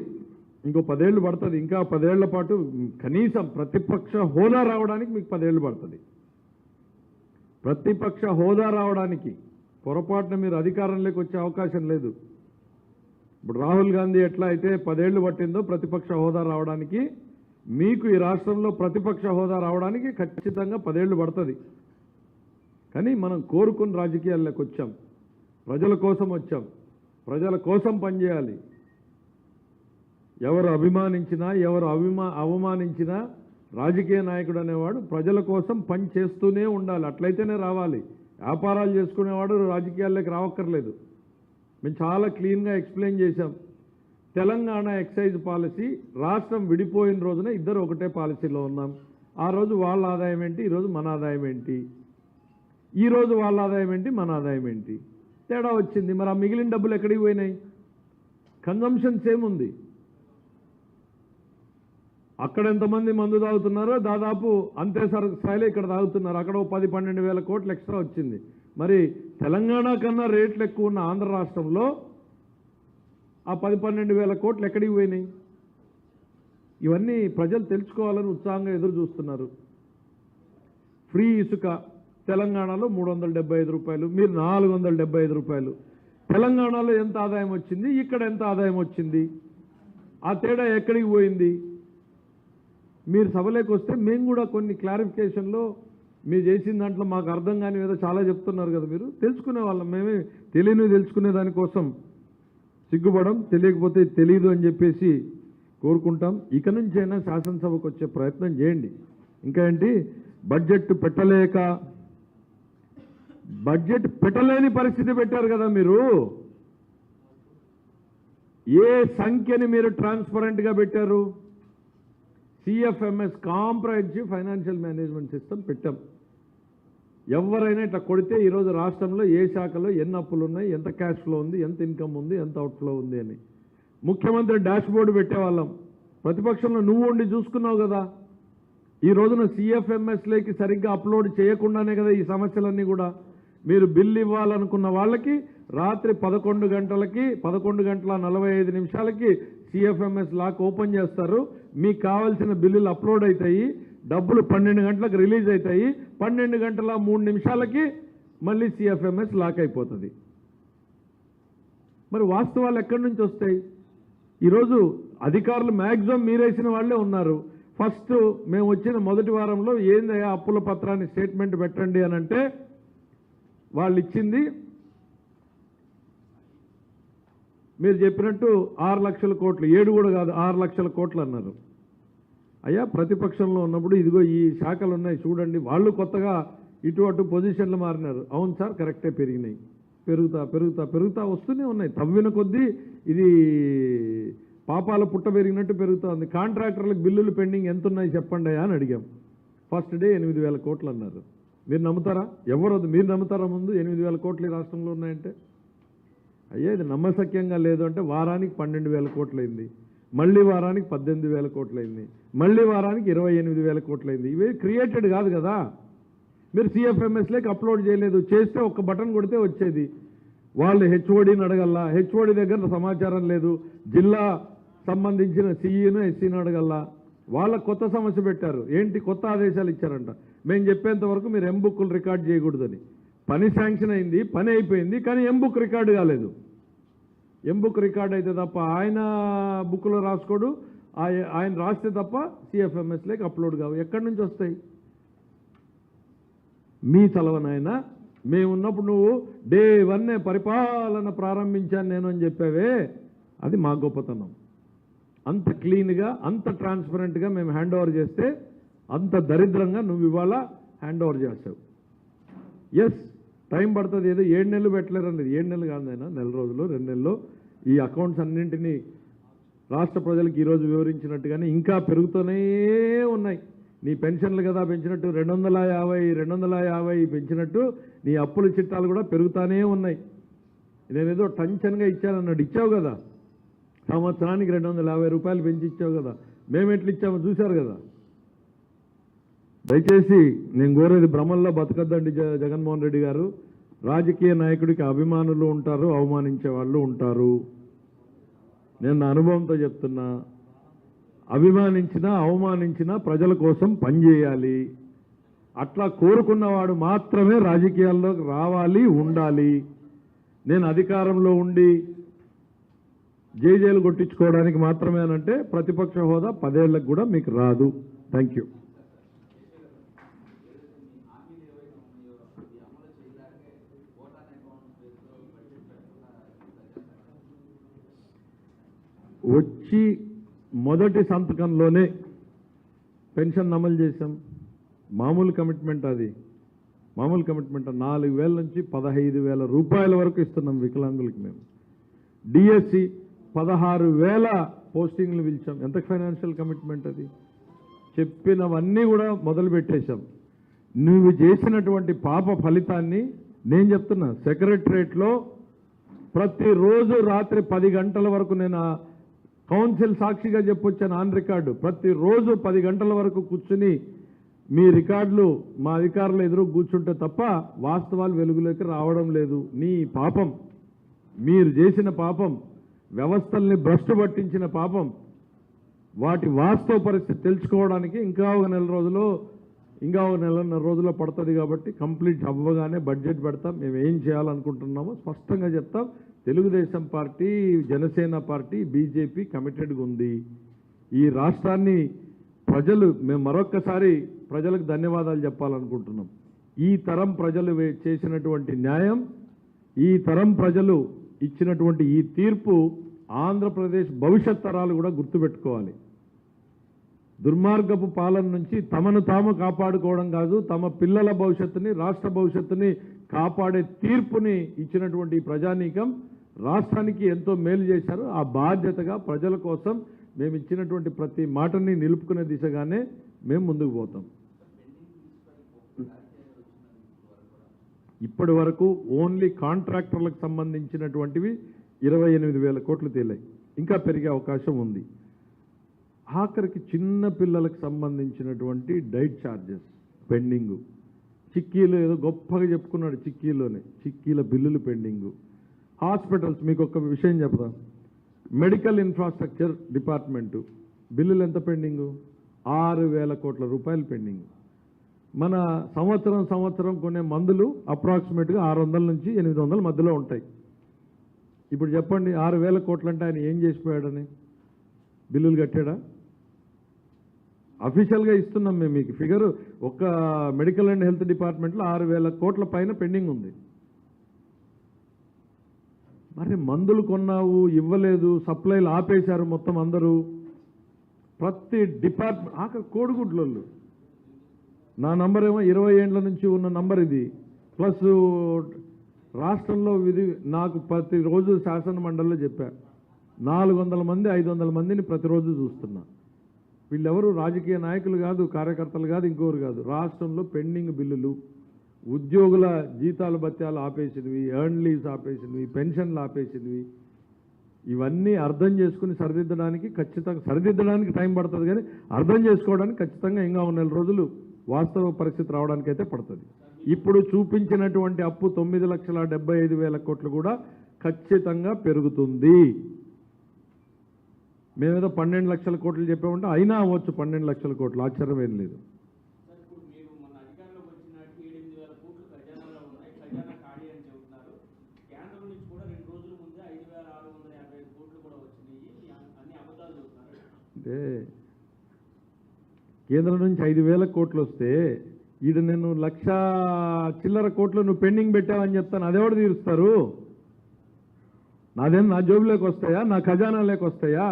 ఇంకో 10 ఏళ్ళు పడుతుంది. ఇంకా 10 ఏళ్ల పాటు కనీసం ప్రతిపక్ష హోదా రావడానికి మీకు 10 ఏళ్ళు పడుతుంది. ప్రతిపక్ష హోదా రావడానికి పొరపాటున మీరు అధికారంలోకి వచ్చే అవకాశం లేదు. ఇప్పుడు రాహుల్ గాంధీ ఎట్లా అయితే 10 ఏళ్ళు పట్టిందో ప్రతిపక్ష హోదా రావడానికి, మీకు ఈ రాష్ట్రంలో ప్రతిపక్ష హోదా రావడానికి ఖచ్చితంగా 10 ఏళ్ళు పడుతుంది. కానీ మనం కోరుకుని రాజకీయాల్లోకి వచ్చాం, ప్రజల కోసం వచ్చాం, ప్రజల కోసం పనిచేయాలి. ఎవరు అభిమానించినా ఎవరు అవమానించినా రాజకీయ నాయకుడు అనేవాడు ప్రజల కోసం పని చేస్తూనే ఉండాలి. అట్లయితేనే రావాలి. వ్యాపారాలు చేసుకునేవాడు రాజకీయాల్లోకి రావక్కర్లేదు. మేము చాలా క్లీన్గా ఎక్స్ప్లెయిన్ చేశాం. తెలంగాణ ఎక్సైజ్ పాలసీ రాష్ట్రం విడిపోయిన రోజున ఇద్దరు ఒకటే పాలసీలో ఉన్నాం. ఆ రోజు వాళ్ళ ఆదాయం ఏంటి, ఈరోజు మన ఆదాయం ఏంటి, ఈరోజు వాళ్ళ ఆదాయం ఏంటి, మన ఆదాయం ఏంటి, తేడా వచ్చింది. మరి ఆ మిగిలిన డబ్బులు ఎక్కడికి పోయినాయి? కన్జంప్షన్ సేమ్ ఉంది. అక్కడ ఎంతమంది మందు తాగుతున్నారో దాదాపు అంతే స్థాయిలో ఇక్కడ తాగుతున్నారు. అక్కడ 10-12 వేల కోట్లు ఎక్స్ట్రా వచ్చింది. మరి తెలంగాణ కన్నా రేట్లు ఎక్కువ ఉన్న ఆంధ్ర రాష్ట్రంలో ఆ 10-12 వేల కోట్లు ఎక్కడికి పోయినాయి? ఇవన్నీ ప్రజలు తెలుసుకోవాలని ఉత్సాహంగా ఎదురు చూస్తున్నారు. ఫ్రీ ఇసుక తెలంగాణలో 375 రూపాయలు, మీరు 475 రూపాయలు. తెలంగాణలో ఎంత ఆదాయం వచ్చింది, ఇక్కడ ఎంత ఆదాయం వచ్చింది? ఆ తేడా ఎక్కడికి పోయింది? మీరు సభలోకి వస్తే మేము కూడా కొన్ని క్లారిఫికేషన్లో మీరు చేసిన దాంట్లో మాకు అర్థం కాని ఏదో చాలా చెప్తున్నారు కదా, మీరు తెలుసుకునే వాళ్ళం. మేమే తెలియనివి తెలుసుకునే దానికోసం సిగ్గుపడం, తెలియకపోతే తెలియదు అని చెప్పేసి కోరుకుంటాం. ఇక నుంచైనా శాసనసభకు వచ్చే ప్రయత్నం చేయండి. ఇంకా ఏంటి, బడ్జెట్ పెట్టలేని పరిస్థితి పెట్టారు కదా మీరు. ఏ సంఖ్యని మీరు ట్రాన్స్పరెంట్గా పెట్టారు? CFMS comprehensive financial management system పెట్టాం. ఎవరైనా ఇట్లా కొడితే ఈరోజు రాష్ట్రంలో ఏ శాఖలో ఎన్ని అప్పులు ఉన్నాయి, ఎంత క్యాష్ ఫ్లో ఉంది, ఎంత ఇన్కమ్ ఉంది, ఎంత అవుట్ఫ్లో ఉంది అని ముఖ్యమంత్రి డాష్ బోర్డు పెట్టేవాళ్ళం. ప్రతిపక్షంలో నువ్వు ఉండి చూసుకున్నావు కదా. ఈ రోజున సిఎఫ్ఎంఎస్లోకి సరిగ్గా అప్లోడ్ చేయకుండానే కదా ఈ సమస్యలన్నీ కూడా. మీరు బిల్లు ఇవ్వాలనుకున్న వాళ్ళకి రాత్రి 11 గంటలకి 11:45 సిఎఫ్ఎంఎస్ లాక్ ఓపెన్ చేస్తారు. మీకు కావాల్సిన బిల్లులు అప్లోడ్ అవుతాయి, డబ్బులు 12 గంటలకు రిలీజ్ అవుతాయి, 12:03 మళ్ళీ సిఎఫ్ఎంఎస్ లాక్ అయిపోతుంది. మరి వాస్తవాలు ఎక్కడి నుంచి వస్తాయి? ఈరోజు అధికారులు మ్యాక్సిమం మీరేసిన వాళ్ళే ఉన్నారు. ఫస్ట్ మేము వచ్చిన మొదటి వారంలో ఏందయ్యా అప్పుల పత్రాన్ని స్టేట్మెంట్ పెట్టండి అని అంటే వాళ్ళు ఇచ్చింది మీరు చెప్పినట్టు 6 లక్షల కోట్లు, 7 కూడా కాదు 6 లక్షల కోట్లు అన్నారు. అయ్యా ప్రతిపక్షంలో ఉన్నప్పుడు ఇదిగో ఈ శాఖలు ఉన్నాయి చూడండి, వాళ్ళు కొత్తగా ఇటు అటు పొజిషన్లు మారినారు. అవును సార్ కరెక్టే, పెరిగినాయి, పెరుగుతా వస్తూనే ఉన్నాయి. తవ్విన కొద్దీ ఇది పాపాల పుట్ట పెరిగినట్టు పెరుగుతూ ఉంది. కాంట్రాక్టర్లకు బిల్లులు పెండింగ్ ఎంత ఉన్నాయి చెప్పండి అని అడిగాం. ఫస్ట్ డే 8,000 కోట్లు అన్నారు. మీరు నమ్ముతారా? ఎవరొద్దు, మీరు నమ్ముతారా? ముందు 8,000 కోట్లు ఈ రాష్ట్రంలో ఉన్నాయంటే అయ్యా ఇది నమ్మశక్యంగా లేదు అంటే వారానికి 12,000 కోట్లయింది, మళ్ళీ వారానికి 18,000 కోట్లయింది, మళ్ళీ వారానికి 28,000 కోట్లయింది. ఇవి క్రియేటెడ్ కాదు కదా. మీరు సిఎఫ్ఎంఎస్లోకి అప్లోడ్ చేయలేదు, చేస్తే ఒక్క బటన్ కొడితే వచ్చేది. వాళ్ళు హెచ్ఓడిని అడగల్లా, హెచ్ఓడి దగ్గర సమాచారం లేదు, జిల్లా సంబంధించిన సిఈను ఎస్సీని అడగల్లా. వాళ్ళ కొత్త సమస్య పెట్టారు. ఏంటి కొత్త ఆదేశాలు ఇచ్చారంట, మేము చెప్పేంత వరకు మీరు ఎంబుక్లు రికార్డ్ చేయకూడదని. పని శాంక్షన్ అయింది, పని అయిపోయింది, కానీ ఎంబుక్ రికార్డు కాలేదు. ఎంబుక్ రికార్డ్ అయితే తప్ప ఆయన బుక్లో రాసుకోడు, ఆయన రాస్తే తప్ప సిఎఫ్ఎంఎస్లోకి అప్లోడ్ కావు. ఎక్కడి నుంచి వస్తాయి? మీ చలవనైనా మేమున్నప్పుడు నువ్వు డే 1 పరిపాలన ప్రారంభించాను నేను అని చెప్పావే, అది మా గొప్పతనం. అంత క్లీన్గా అంత ట్రాన్స్పరెంట్గా మేము హ్యాండ్ ఓవర్ చేస్తే అంత దరిద్రంగా నువ్వు ఇవాళ హ్యాండ్ ఓవర్ చేస్తావు. ఎస్ టైం పడుతుంది, ఏదో 7 నెలలు పెట్టలేరు అనేది. 7 నెలలు కాదైనా, నెల రోజులు 2 నెలల్లో ఈ అకౌంట్స్ అన్నింటినీ రాష్ట్ర ప్రజలకు ఈరోజు వివరించినట్టుగానే ఇంకా పెరుగుతూనే ఉన్నాయి. నీ పెన్షన్లు కదా పెంచినట్టు 250 పెంచినట్టు నీ అప్పుల చిట్టాలు కూడా పెరుగుతూనే ఉన్నాయి. నేనేదో టెన్షన్గా ఇచ్చానన్నాడు, ఇచ్చావు కదా. సంవత్సరానికి 250 రూపాయలు పెంచి ఇచ్చావు కదా. మేము ఎట్లా ఇచ్చామో చూశారు కదా. దయచేసి నేను కోరేది భ్రమల్లో బతకద్దండి జగన్మోహన్ రెడ్డి గారు. రాజకీయ నాయకుడికి అభిమానులు ఉంటారు, అవమానించే వాళ్ళు ఉంటారు. నేను నా అనుభవంతో చెప్తున్నా, అభిమానించినా అవమానించినా ప్రజల కోసం పనిచేయాలి. అట్లా కోరుకున్నవాడు మాత్రమే రాజకీయాల్లోకి రావాలి, ఉండాలి. నేను అధికారంలో ఉండి జైలు కొట్టించుకోవడానికి మాత్రమే అనంటే ప్రతిపక్ష హోదా 10 ఏళ్లకు కూడా మీకు రాదు. Thank you. వచ్చి మొదటి సంతకంలోనే పెన్షన్ అమలు చేశాం. మామూలు కమిట్మెంట్, అది మామూలు కమిట్మెంట్. 4,000 నుంచి 15,000 రూపాయల వరకు ఇస్తున్నాం వికలాంగులకి మేము. డిఎస్సి 16,000 పోస్టింగ్లు పిలిచాం. ఎంత ఫైనాన్షియల్ కమిట్మెంట్ అది. చెప్పినవన్నీ కూడా మొదలు పెట్టేశాం. నువ్వు చేసినటువంటి పాప ఫలితాన్ని నేను చెప్తున్నా. సెక్రటరేట్లో ప్రతిరోజు రాత్రి 10 గంటల వరకు, నేను కౌన్సిల్ సాక్షిగా చెప్పొచ్చాను ఆన్ రికార్డు, ప్రతిరోజు 10 గంటల వరకు కూర్చుని మీ రికార్డులు మా అధికారులు ఎదురు కూర్చుంటే తప్ప వాస్తవాలు వెలుగులోకి రావడం లేదు. నీ పాపం, మీరు చేసిన పాపం, వ్యవస్థల్ని భ్రష్టు పట్టించిన పాపం, వాటి వాస్తవ పరిస్థితి తెలుసుకోవడానికి ఇంకా ఒక 1.5 రోజుల్లో పడుతుంది. కాబట్టి కంప్లీట్ అవ్వగానే బడ్జెట్ పెడతాం. మేము ఏం చేయాలనుకుంటున్నామో స్పష్టంగా చెప్తాం. Telugu Desam party, Janasena party, BJP కమిటెడ్గా ఉంది. ఈ రాష్ట్రాన్ని ప్రజలు, మేము మరొక్కసారి ప్రజలకు ధన్యవాదాలు చెప్పాలనుకుంటున్నాం. ఈ తరం ప్రజలు చేసినటువంటి న్యాయం, ఈ తరం ప్రజలు ఇచ్చినటువంటి ఈ తీర్పు ఆంధ్రప్రదేశ్ భవిష్యత్ తరాలు కూడా గుర్తుపెట్టుకోవాలి. దుర్మార్గపు పాలన నుంచి తమను తాము కాపాడుకోవడం కాదు, తమ పిల్లల భవిష్యత్తుని, రాష్ట్ర భవిష్యత్తుని కాపాడే తీర్పుని ఇచ్చినటువంటి ఈ ప్రజానీకం రాష్ట్రానికి ఎంతో మేలు చేశారు. ఆ బాధ్యతగా ప్రజల కోసం మేము ఇచ్చినటువంటి ప్రతి మాటని నిలుపుకునే దిశగానే మేము ముందుకు పోతాం. ఇప్పటి వరకు ఓన్లీ కాంట్రాక్టర్లకు సంబంధించినటువంటివి 28,000 కోట్లు తేలాయి. ఇంకా పెరిగే అవకాశం ఉంది. ఆఖరికి చిన్న పిల్లలకు సంబంధించినటువంటి డైట్ ఛార్జెస్ పెండింగు, చిక్కీలు ఏదో గొప్పగా చెప్పుకున్నాడు, చిక్కీల బిల్లులు పెండింగు. హాస్పిటల్స్, మీకు ఒక విషయం చెప్తాం, మెడికల్ ఇన్ఫ్రాస్ట్రక్చర్ డిపార్ట్మెంటు బిల్లులు ఎంత పెండింగు? 6,000 కోట్ల రూపాయలు పెండింగు. మన సంవత్సరం కొనే మందులు అప్రాక్సిమేట్గా 600 నుంచి 800 మధ్యలో ఉంటాయి. ఇప్పుడు చెప్పండి, 6,000 కోట్లు అంటే ఆయన ఏం చేసిపోయాడని? బిల్లులు కట్టాడా? అఫీషియల్గా ఇస్తున్నాం మేము మీకు ఫిగర్. ఒక మెడికల్ అండ్ హెల్త్ డిపార్ట్మెంట్లో 6,000 కోట్ల పైన పెండింగ్ ఉంది. మరి మందులు కొన్నావు, ఇవ్వలేదు, సప్లైలు ఆపేశారు మొత్తం అందరూ. ప్రతి డిపార్ట్మెంట్, ఆఖరి కోడిగుడ్లోళ్ళు, నా నంబర్ ఏమో 20 ఏండ్ల నుంచి ఉన్న నంబర్ ఇది. ప్లస్ రాష్ట్రంలో ఇది నాకు ప్రతిరోజు శాసన మండలిలో చెప్పా, 400 మంది 500 మందిని ప్రతిరోజు చూస్తున్నా. వీళ్ళెవరు రాజకీయ నాయకులు కాదు, కార్యకర్తలు కాదు, ఇంకోరు కాదు. రాష్ట్రంలో పెండింగ్ బిల్లులు, ఉద్యోగుల జీతాలు భత్యాలు ఆపేసినవి, ఎర్న్ లీవ్స్ ఆపేసినవి, పెన్షన్లు ఆపేసినవి, ఇవన్నీ అర్థం చేసుకుని సరిదిద్దడానికి టైం పడుతుంది, కానీ అర్థం చేసుకోవడానికి ఖచ్చితంగా ఇంకా 1 రోజులు వాస్తవ పరిస్థితి రావడానికి అయితే పడుతుంది. ఇప్పుడు చూపించినటువంటి అప్పు 9,75,000 కోట్లు కూడా ఖచ్చితంగా పెరుగుతుంది. మేమేదో 12 లక్షల కోట్లు చెప్పామంటే అయినా అవ్వచ్చు 12 లక్షల కోట్లు, ఆశ్చర్యం ఏం లేదు. అంటే కేంద్రం నుంచి 5,000 కోట్లు వస్తే ఈడ నేను 1,00,000 చిల్లర కోట్లు నువ్వు పెండింగ్ పెట్టావని చెప్తాను, అదెవడు తీరుస్తారు? నా జోబులోకి వస్తాయా? నా ఖజానాలోకి వస్తాయా?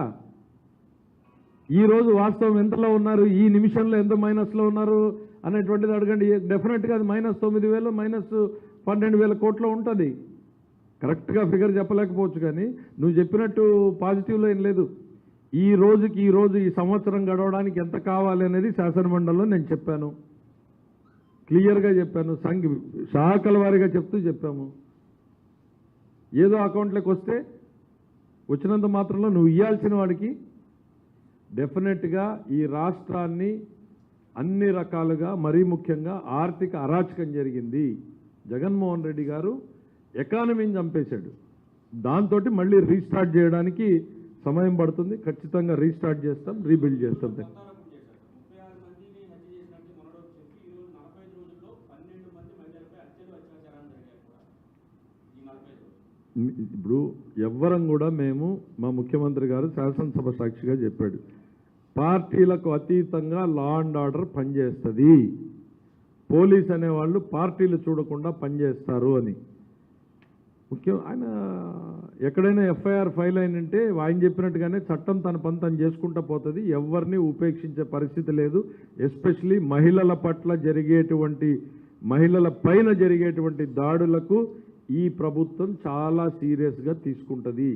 ఈరోజు వాస్తవం ఎంతలో ఉన్నారు, ఈ నిమిషంలో ఎంత మైనస్లో ఉన్నారు అనేటువంటిది అడగండి. డెఫినెట్గా అది -9,000 -12,000 కోట్లో ఉంటుంది. కరెక్ట్గా ఫిగర్ చెప్పలేకపోవచ్చు, కానీ నువ్వు చెప్పినట్టు పాజిటివ్లో ఏం లేదు. ఈ రోజు ఈ సంవత్సరం గడవడానికి ఎంత కావాలి అనేది శాసనమండలిలో నేను చెప్పాను, క్లియర్గా చెప్పాను, శాఖల వారీగా చెప్పాము. ఏదో అకౌంట్లోకి వస్తే వచ్చినంత మాత్రంలో నువ్వు ఇవ్వాల్సిన వాడికి డెఫినెట్గా ఈ రాష్ట్రాన్ని అన్ని రకాలుగా, మరీ ముఖ్యంగా ఆర్థిక అరాచకం జరిగింది. జగన్మోహన్ రెడ్డి గారు ఎకానమీని చంపేశాడు. దాంతో మళ్ళీ రీస్టార్ట్ చేయడానికి సమయం పడుతుంది. ఖచ్చితంగా రీస్టార్ట్ చేస్తాం, రీబిల్డ్ చేస్తాం. ఇప్పుడు ఎవ్వరం కూడా మేము, మా ముఖ్యమంత్రి గారు శాసనసభ సాక్షిగా చెప్పాడు, పార్టీలకు అతీతంగా లా అండ్ ఆర్డర్ పనిచేస్తుంది, పోలీస్ అనేవాళ్ళు పార్టీలు చూడకుండా పనిచేస్తారు అని. ముఖ్యం ఆయన ఎక్కడైనా ఎఫ్ఐఆర్ ఫైల్ అయినంటే ఆయన చెప్పినట్టుగానే చట్టం తన పని తను చేసుకుంటూ పోతుంది. ఎవరిని ఉపేక్షించే పరిస్థితి లేదు. ఎస్పెషలీ మహిళల పైన జరిగేటువంటి దాడులకు ఈ ప్రభుత్వం చాలా సీరియస్గా తీసుకుంటుంది.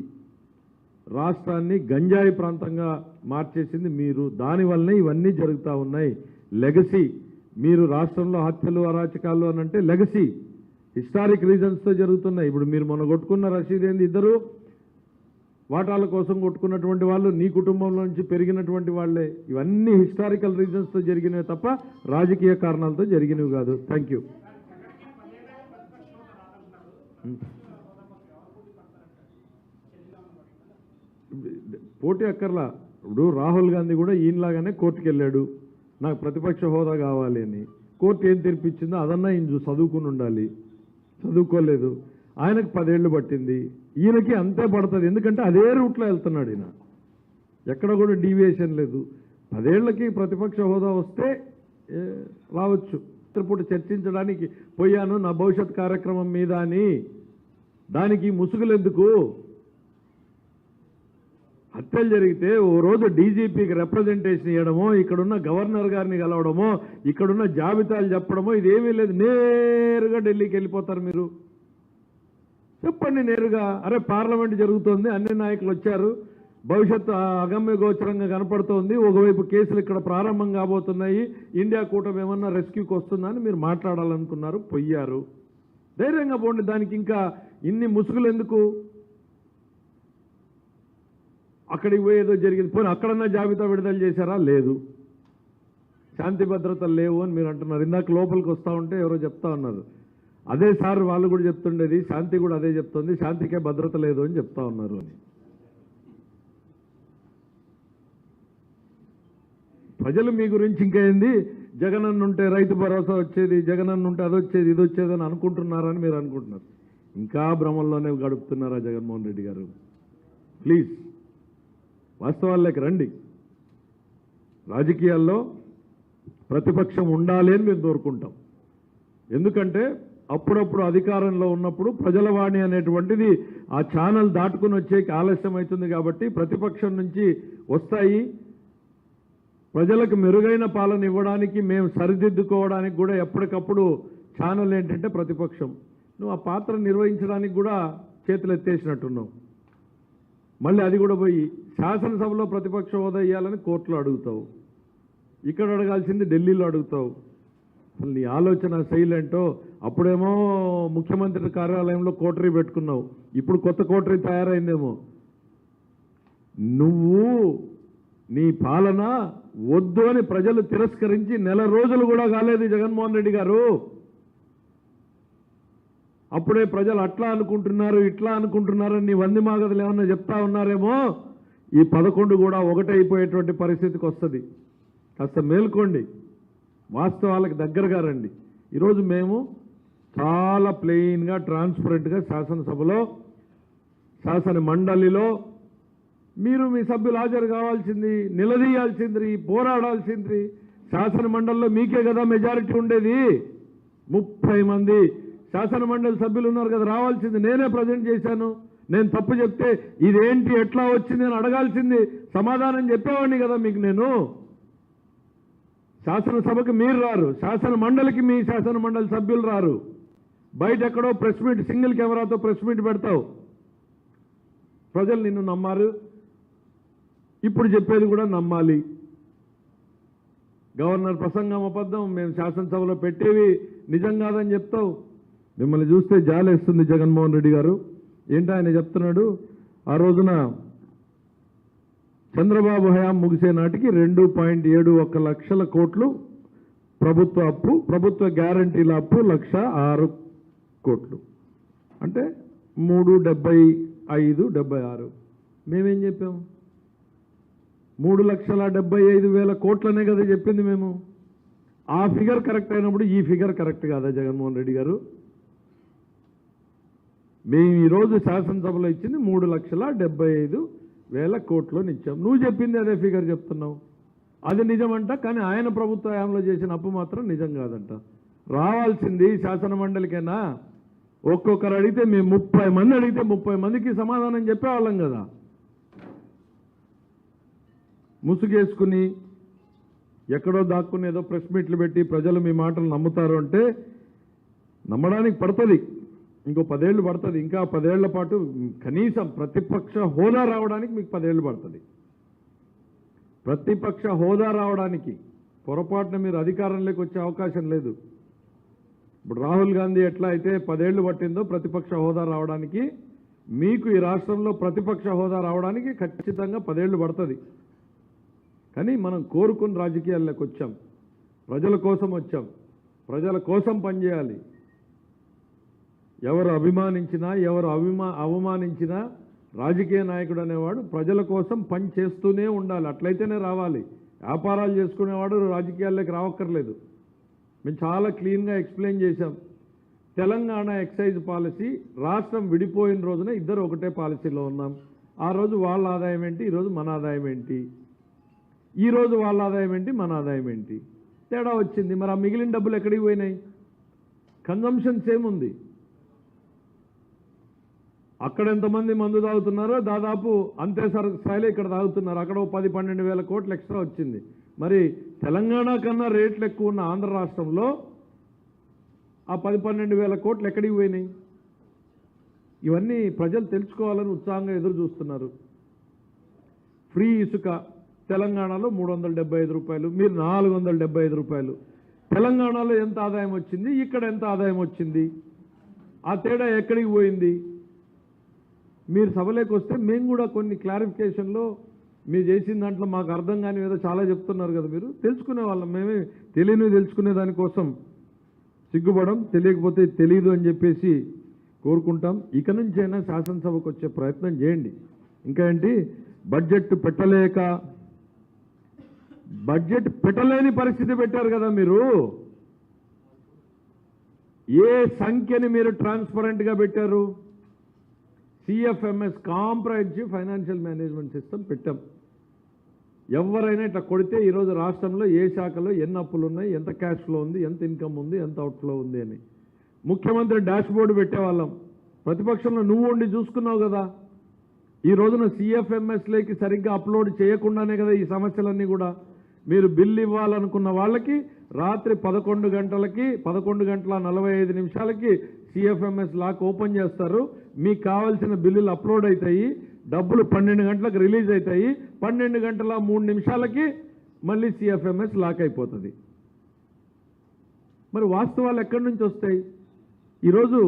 రాష్ట్రాన్ని గంజాయి ప్రాంతంగా మార్చేసింది మీరు, దానివల్లనే ఇవన్నీ జరుగుతూ ఉన్నాయి. లెగసీ, మీరు రాష్ట్రంలో హత్యలు అరాచకాలు అని అంటే లెగసీ హిస్టారిక్ రీజన్స్తో జరుగుతున్నాయి. ఇప్పుడు మీరు మొన్న కొట్టుకున్న రషీద్ ఏంది, ఇద్దరు వాటాల కోసం కొట్టుకున్నటువంటి వాళ్ళు నీ కుటుంబంలో నుంచి పెరిగినటువంటి వాళ్ళే. ఇవన్నీ హిస్టారికల్ రీజన్స్తో జరిగినవి తప్ప రాజకీయ కారణాలతో జరిగినవి కాదు. Thank you. పోటీ అక్కర్లా. ఇప్పుడు రాహుల్ గాంధీ కూడా ఈయనలాగానే కోర్టుకు వెళ్ళాడు, నాకు ప్రతిపక్ష హోదా కావాలి అని. కోర్టు ఏం తీర్పిచ్చిందో అదన్నా ఈయన చదువుకుని ఉండాలి, చదువుకోలేదు. ఆయనకు 10 ఏళ్ళు పట్టింది, ఈయనకి అంతే పడుతుంది. ఎందుకంటే అదే రూట్లో వెళ్తున్నాడు ఈయన, ఎక్కడ కూడా డీవియేషన్ లేదు. 10 ఏళ్లకి ప్రతిపక్ష హోదా వస్తే రావచ్చు. పూట చర్చించడానికి పోయాను నా భవిష్యత్ కార్యక్రమం మీద అని, దానికి ముసుగులు ఎందుకు? హత్యలు జరిగితే ఓ రోజు డీజీపీకి రిప్రజెంటేషన్ ఇవ్వడమో, ఇక్కడున్న గవర్నర్ గారిని కలవడమో, ఇక్కడున్న జాబితాలు చెప్పడమో ఇదేమీ లేదు. నేరుగా ఢిల్లీకి వెళ్ళిపోతారు మీరు. చెప్పండి నేరుగా, అరే పార్లమెంట్ జరుగుతోంది, అన్ని నాయకులు వచ్చారు, భవిష్యత్తు అగమ్య గోచరంగా కనపడుతోంది, ఒకవైపు కేసులు ఇక్కడ ప్రారంభం కాబోతున్నాయి, ఇండియా కూటమి ఏమన్నా రెస్క్యూకి వస్తుందని మీరు మాట్లాడాలనుకున్నారు, పోయారు. ధైర్యంగా పోండి, దానికి ఇంకా ఇన్ని ముసుగులు ఎందుకు? అక్కడికి పోయేదో జరిగింది, పోనీ అక్కడన్నా జాబితా విడుదల చేశారా? లేదు. శాంతి భద్రతలు లేవు అని మీరు అంటున్నారు. ఇందాక లోపలికి వస్తూ ఉంటే ఎవరో చెప్తా ఉన్నారు, అదే సార్ వాళ్ళు కూడా చెప్తుండేది, శాంతి కూడా అదే చెప్తుంది, శాంతికే భద్రత లేదు అని చెప్తా ఉన్నారు అని. ప్రజలు మీ గురించి ఇంకా ఏంది, జగనన్న ఉంటే రైతు భరోసా వచ్చేది, జగనన్న ఉంటే అది వచ్చేది ఇది వచ్చేది అని అనుకుంటున్నారని మీరు అనుకుంటున్నారు. ఇంకా భ్రమంలోనే గడుపుతున్నారా జగన్మోహన్ రెడ్డి గారు? ప్లీజ్ వాస్తవాల్లోకి రండి. రాజకీయాల్లో ప్రతిపక్షం ఉండాలి అని మేము కోరుకుంటాం. ఎందుకంటే అప్పుడప్పుడు అధికారంలో ఉన్నప్పుడు ప్రజల వాణి అనేటువంటిది ఆ ఛానల్ దాటుకుని వచ్చేకి ఆలస్యం అవుతుంది. కాబట్టి ప్రతిపక్షం నుంచి వస్తాయి, ప్రజలకు మెరుగైన పాలన ఇవ్వడానికి, మేము సరిదిద్దుకోవడానికి కూడా ఎప్పటికప్పుడు ఛానల్ ఏంటంటే ప్రతిపక్షం. నువ్వు ఆ పాత్ర నిర్వహించడానికి కూడా చేతులు ఎత్తేసినట్టున్నావు. మళ్ళీ అది కూడా పోయి శాసనసభలో ప్రతిపక్ష హోదా ఇవ్వాలని కోర్టులో అడుగుతావు, ఇక్కడ అడగాల్సింది ఢిల్లీలో అడుగుతావు. అసలు నీ ఆలోచన శైలేంటో. అప్పుడేమో ముఖ్యమంత్రి కార్యాలయంలో కోటరీ పెట్టుకున్నావు, ఇప్పుడు కొత్త కోటరీ తయారైందేమో. నువ్వు నీ పాలన వద్దు అని ప్రజలు తిరస్కరించి నెల రోజులు కూడా కాలేదు జగన్మోహన్ రెడ్డి గారు. అప్పుడే ప్రజలు అట్లా అనుకుంటున్నారు ఇట్లా అనుకుంటున్నారని నీ వంది మాగదులు ఏమన్నా చెప్తా ఉన్నారేమో. ఈ 11 కూడా ఒకటైపోయేటువంటి పరిస్థితికి వస్తుంది. కాస్త మేల్కోండి, వాస్తవాలకు దగ్గరగా రండి. ఈరోజు మేము చాలా ప్లెయిన్గా ట్రాన్స్పరెంట్గా శాసనసభలో శాసన మండలిలో మీరు మీ సభ్యులు హాజరు కావాల్సింది, నిలదీయాల్సింది, పోరాడాల్సింది. శాసన మండలిలో మీకే కదా మెజారిటీ ఉండేది. 30 మంది శాసన మండలి సభ్యులు ఉన్నారు కదా, రావాల్సింది. నేనే ప్రజెంట్ చేశాను. నేను తప్పు చెప్తే ఇదేంటి ఎట్లా వచ్చింది అని అడగాల్సింది, సమాధానం చెప్పేవాడిని కదా మీకు. నేను శాసనసభకు మీరు రారు, శాసన మండలికి మీ శాసన మండలి సభ్యులు రారు. బయట ఎక్కడో ప్రెస్ మీట్, సింగిల్ కెమెరాతో ప్రెస్ మీట్ పెడతావు. ప్రజలు నిన్ను నమ్మారు, ఇప్పుడు చెప్పేది కూడా నమ్మాలి. గవర్నర్ ప్రసంగం అబద్ధం, మేము శాసనసభలో పెట్టేవి నిజం కాదని చెప్తావు. మిమ్మల్ని చూస్తే జాలేస్తుంది జగన్మోహన్ రెడ్డి గారు. ఏంటో ఆయన చెప్తున్నాడు, ఆ రోజున చంద్రబాబు హయాం ముగిసే నాటికి 2.71 లక్షల కోట్లు ప్రభుత్వ అప్పు, ప్రభుత్వ గ్యారంటీల అప్పు 1,06 కోట్లు, అంటే 375-76. మేమేం చెప్పాము? 3,75,000 కోట్లనే కదా చెప్పింది మేము. ఆ ఫిగర్ కరెక్ట్ అయినప్పుడు ఈ ఫిగర్ కరెక్ట్ కాదా జగన్మోహన్ రెడ్డి గారు? మేము ఈరోజు శాసనసభలో ఇచ్చింది 3,75,000 కోట్లు ఇచ్చాం. నువ్వు చెప్పింది అదే ఫిగర్ చెప్తున్నావు. అది నిజమంట, కానీ ఆయన ప్రభుత్వ హయాంలో చేసిన అప్పు మాత్రం నిజం కాదంట. రావాల్సింది శాసన మండలికైనా ఒక్కొక్కరు అడిగితే, మేము 30 మంది అడిగితే 30 మందికి సమాధానం చెప్పేవాళ్ళం కదా. ముసుగేసుకుని ఎక్కడో దాక్కుని ఏదో ప్రెస్ మీట్లు పెట్టి ప్రజలు మీ మాటలు నమ్ముతారు అంటే నమ్మడానికి పడుతుంది. ఇంకో 10 ఏళ్ళు పడుతుంది. ఇంకా 10 ఏళ్ల పాటు కనీసం ప్రతిపక్ష హోదా రావడానికి మీకు 10 ఏళ్ళు పడుతుంది. ప్రతిపక్ష హోదా రావడానికి పొరపాటున మీరు అధికారంలోకి వచ్చే అవకాశం లేదు. ఇప్పుడు రాహుల్ గాంధీ ఎట్లా అయితే 10 ఏళ్ళు పట్టిందో ప్రతిపక్ష హోదా రావడానికి, మీకు ఈ రాష్ట్రంలో ప్రతిపక్ష హోదా రావడానికి ఖచ్చితంగా 10 ఏళ్ళు పడుతుంది. కానీ మనం కోరుకుని రాజకీయాల్లోకి వచ్చాం, ప్రజల కోసం వచ్చాం, ప్రజల కోసం పనిచేయాలి. ఎవరు అభిమానించినా ఎవరు అవమానించినా రాజకీయ నాయకుడు అనేవాడు ప్రజల కోసం పని చేస్తూనే ఉండాలి. అట్లయితేనే రావాలి. వ్యాపారాలు చేసుకునేవాడు రాజకీయాల్లోకి రావక్కర్లేదు. మేము చాలా క్లీన్గా ఎక్స్ప్లెయిన్ చేశాం. తెలంగాణ ఎక్సైజ్ పాలసీ రాష్ట్రం విడిపోయిన రోజున ఇద్దరు ఒకటే పాలసీలో ఉన్నాం. ఆ రోజు వాళ్ళ ఆదాయం ఏంటి, ఈరోజు మన ఆదాయం ఏంటి, ఈరోజు వాళ్ళ ఆదాయం ఏంటి, మన ఆదాయం ఏంటి, తేడా వచ్చింది. మరి ఆ మిగిలిన డబ్బులు ఎక్కడికి పోయినాయి? కన్జంప్షన్ సేమ్ ఉంది. అక్కడ ఎంతమంది మందు తాగుతున్నారో దాదాపు అంతే స్థాయిలో ఇక్కడ తాగుతున్నారు. అక్కడ 10-12 వేల కోట్లు ఎక్స్ట్రా వచ్చింది. మరి తెలంగాణ కన్నా రేట్లు ఎక్కువ ఉన్న ఆంధ్ర రాష్ట్రంలో ఆ 10-12 వేల కోట్లు ఎక్కడికి పోయినాయి? ఇవన్నీ ప్రజలు తెలుసుకోవాలని ఉత్సాహంగా ఎదురు చూస్తున్నారు. ఫ్రీ ఇసుక తెలంగాణలో 375 రూపాయలు, మీరు 475 రూపాయలు. తెలంగాణలో ఎంత ఆదాయం వచ్చింది, ఇక్కడ ఎంత ఆదాయం వచ్చింది, ఆ తేడా ఎక్కడికి పోయింది? మీరు సభలోకి వస్తే మేము కూడా కొన్ని క్లారిఫికేషన్లో మీరు చేసిన దాంట్లో మాకు అర్థం కాని ఏదో చాలా చెప్తున్నారు కదా, మీరు తెలుసుకునే వాళ్ళం. మేమే తెలియనివి తెలుసుకునే దానికోసం సిగ్గుపడం, తెలియకపోతే తెలియదు అని చెప్పేసి కోరుకుంటాం. ఇక నుంచైనా శాసనసభకు వచ్చే ప్రయత్నం చేయండి. ఇంకా ఏంటి, బడ్జెట్ పెట్టలేని పరిస్థితి పెట్టారు కదా మీరు. ఏ సంఖ్యని మీరు ట్రాన్స్పరెంట్గా పెట్టారు? CFMS comprehensive financial management system పెట్టాం. ఎవరైనా ఇట్లా కొడితే ఈరోజు రాష్ట్రంలో ఏ శాఖలో ఎన్ని అప్పులు ఉన్నాయి, ఎంత క్యాష్ ఫ్లో ఉంది, ఎంత ఇన్కమ్ ఉంది, ఎంత అవుట్ఫ్లో ఉంది అని ముఖ్యమంత్రి డాష్ బోర్డు పెట్టేవాళ్ళం. ప్రతిపక్షంలో నువ్వు ఉండి చూసుకున్నావు కదా. ఈ రోజున CFMSలోకి సరిగ్గా అప్లోడ్ చేయకుండానే కదా ఈ సమస్యలన్నీ కూడా. మీరు బిల్లు ఇవ్వాలనుకున్న వాళ్ళకి రాత్రి 11 గంటలకి 11:45 CFMS లాక్ ఓపెన్ చేస్తారు. మీకు కావాల్సిన బిల్లులు అప్లోడ్ అవుతాయి, డబ్బులు 12 గంటలకు రిలీజ్ అవుతాయి, 12:03 మళ్ళీ CFMS లాక్ అయిపోతుంది. మరి వాస్తవాలు ఎక్కడి నుంచి వస్తాయి? ఈరోజు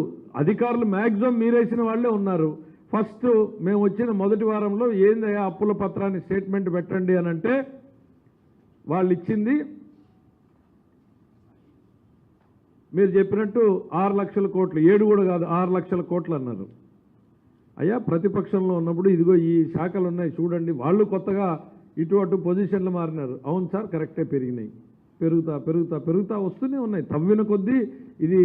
అధికారులు మ్యాక్సిమం మీరేసిన వాళ్ళే ఉన్నారు. ఫస్ట్ మేము వచ్చిన మొదటి వారంలో ఏందయ్యా అప్పుల పత్రాన్ని స్టేట్మెంట్ పెట్టండి అని అంటే వాళ్ళు ఇచ్చింది మీరు చెప్పినట్టు 6 లక్షల కోట్లు, 7 కూడా కాదు 6 లక్షల కోట్లు అన్నారు. అయ్యా ప్రతిపక్షంలో ఉన్నప్పుడు ఇదిగో ఈ శాఖలు ఉన్నాయి చూడండి, వాళ్ళు కొత్తగా ఇటు అటు పొజిషన్లు మారినారు. అవును సార్ కరెక్టే, పెరిగినాయి, పెరుగుతా వస్తూనే ఉన్నాయి. తవ్విన కొద్దీ ఇది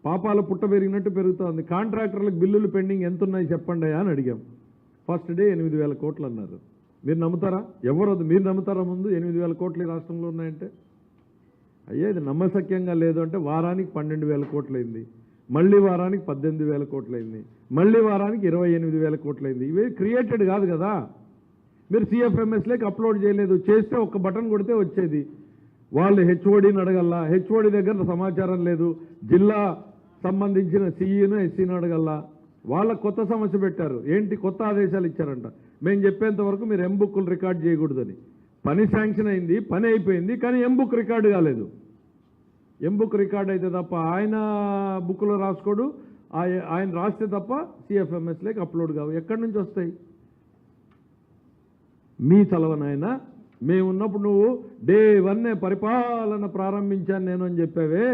పాపాల పుట్ట పెరిగినట్టు పెరుగుతూ ఉంది. కాంట్రాక్టర్లకు బిల్లులు పెండింగ్ ఎంత ఉన్నాయి చెప్పండి అని అడిగాం. ఫస్ట్ డే 8,000 కోట్లు అన్నారు. మీరు నమ్ముతారా? ఎవరొద్దు, మీరు నమ్ముతారా? ముందు 8,000 కోట్లు ఈ రాష్ట్రంలో ఉన్నాయంటే అయ్యా ఇది నమ్మశక్యంగా లేదు అంటే వారానికి 12,000 కోట్లయింది, మళ్ళీ వారానికి 18,000 కోట్లయింది, మళ్ళీ వారానికి 28,000 కోట్లయింది. ఇవే క్రియేటెడ్ కాదు కదా. మీరు CFMSలోకి అప్లోడ్ చేయలేదు, చేస్తే ఒక్క బటన్ కొడితే వచ్చేది. వాళ్ళు HODని అడగల్లా, HOD దగ్గర సమాచారం లేదు, జిల్లా సంబంధించిన CEను SCను అడగల్లా. వాళ్ళ కొత్త సమస్య పెట్టారు. ఏంటి కొత్త ఆదేశాలు ఇచ్చారంట. మేము చెప్పేంత వరకు మీరు ఎంబుక్లు రికార్డ్ చేయకూడదని. పని శాంక్షన్ అయింది, పని అయిపోయింది, కానీ ఎంబుక్ రికార్డు కాలేదు. ఎంబుక్ రికార్డ్ అయితే తప్ప ఆయన బుక్లో రాసుకోడు, ఆయన రాస్తే తప్ప CFMSలోకి అప్లోడ్ కావు. ఎక్కడి నుంచి వస్తాయి? మీ చలవనైనా మేమున్నప్పుడు నువ్వు డే 1 పరిపాలన ప్రారంభించాను నేను అని చెప్పావే,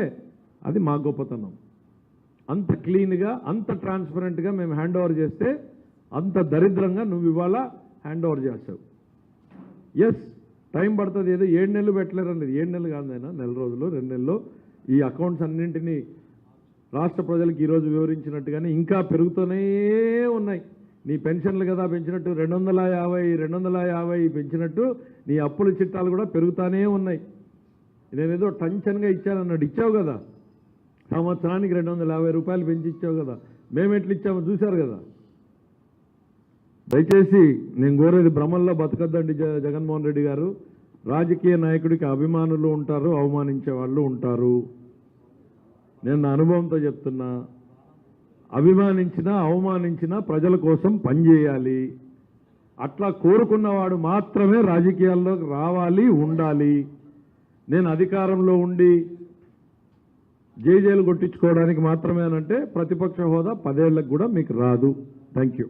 అది మా గొప్పతనం. అంత క్లీన్గా అంత ట్రాన్స్పరెంట్గా మేము హ్యాండ్ ఓవర్ చేస్తే అంత దరిద్రంగా నువ్వు ఇవాళ హ్యాండ్ ఓవర్ చేస్తావు. ఎస్ టైం పడుతుంది, ఏదో 7 నెలలు పెట్టలేరండి. 7 నెలలు కాదైనా, నెల రోజులు 2 నెలల్లో ఈ అకౌంట్స్ అన్నింటినీ రాష్ట్ర ప్రజలకు ఈరోజు వివరించినట్టుగానే ఇంకా పెరుగుతూనే ఉన్నాయి. నీ పెన్షన్లు కదా పెంచినట్టు 250 పెంచినట్టు నీ అప్పుల చిట్టాలు కూడా పెరుగుతూనే ఉన్నాయి. నేనేదో టెన్షన్గా ఇచ్చానన్నాడు, ఇచ్చావు కదా. సంవత్సరానికి 250 రూపాయలు పెంచి ఇచ్చావు కదా. మేము ఎట్లా ఇచ్చామో చూశారు కదా. దయచేసి నేను కోరేది భ్రమల్లో బతకద్దండి జగన్మోహన్ రెడ్డి గారు. రాజకీయ నాయకుడికి అభిమానులు ఉంటారు, అవమానించే వాళ్ళు ఉంటారు. నేను నా అనుభవంతో చెప్తున్నా, అభిమానించినా అవమానించినా ప్రజల కోసం పనిచేయాలి. అట్లా కోరుకున్నవాడు మాత్రమే రాజకీయాల్లోకి రావాలి, ఉండాలి. నేను అధికారంలో ఉండి జైలు కొట్టించుకోవడానికి మాత్రమే అనంటే ప్రతిపక్ష హోదా 10 ఏళ్లకు కూడా మీకు రాదు. Thank you.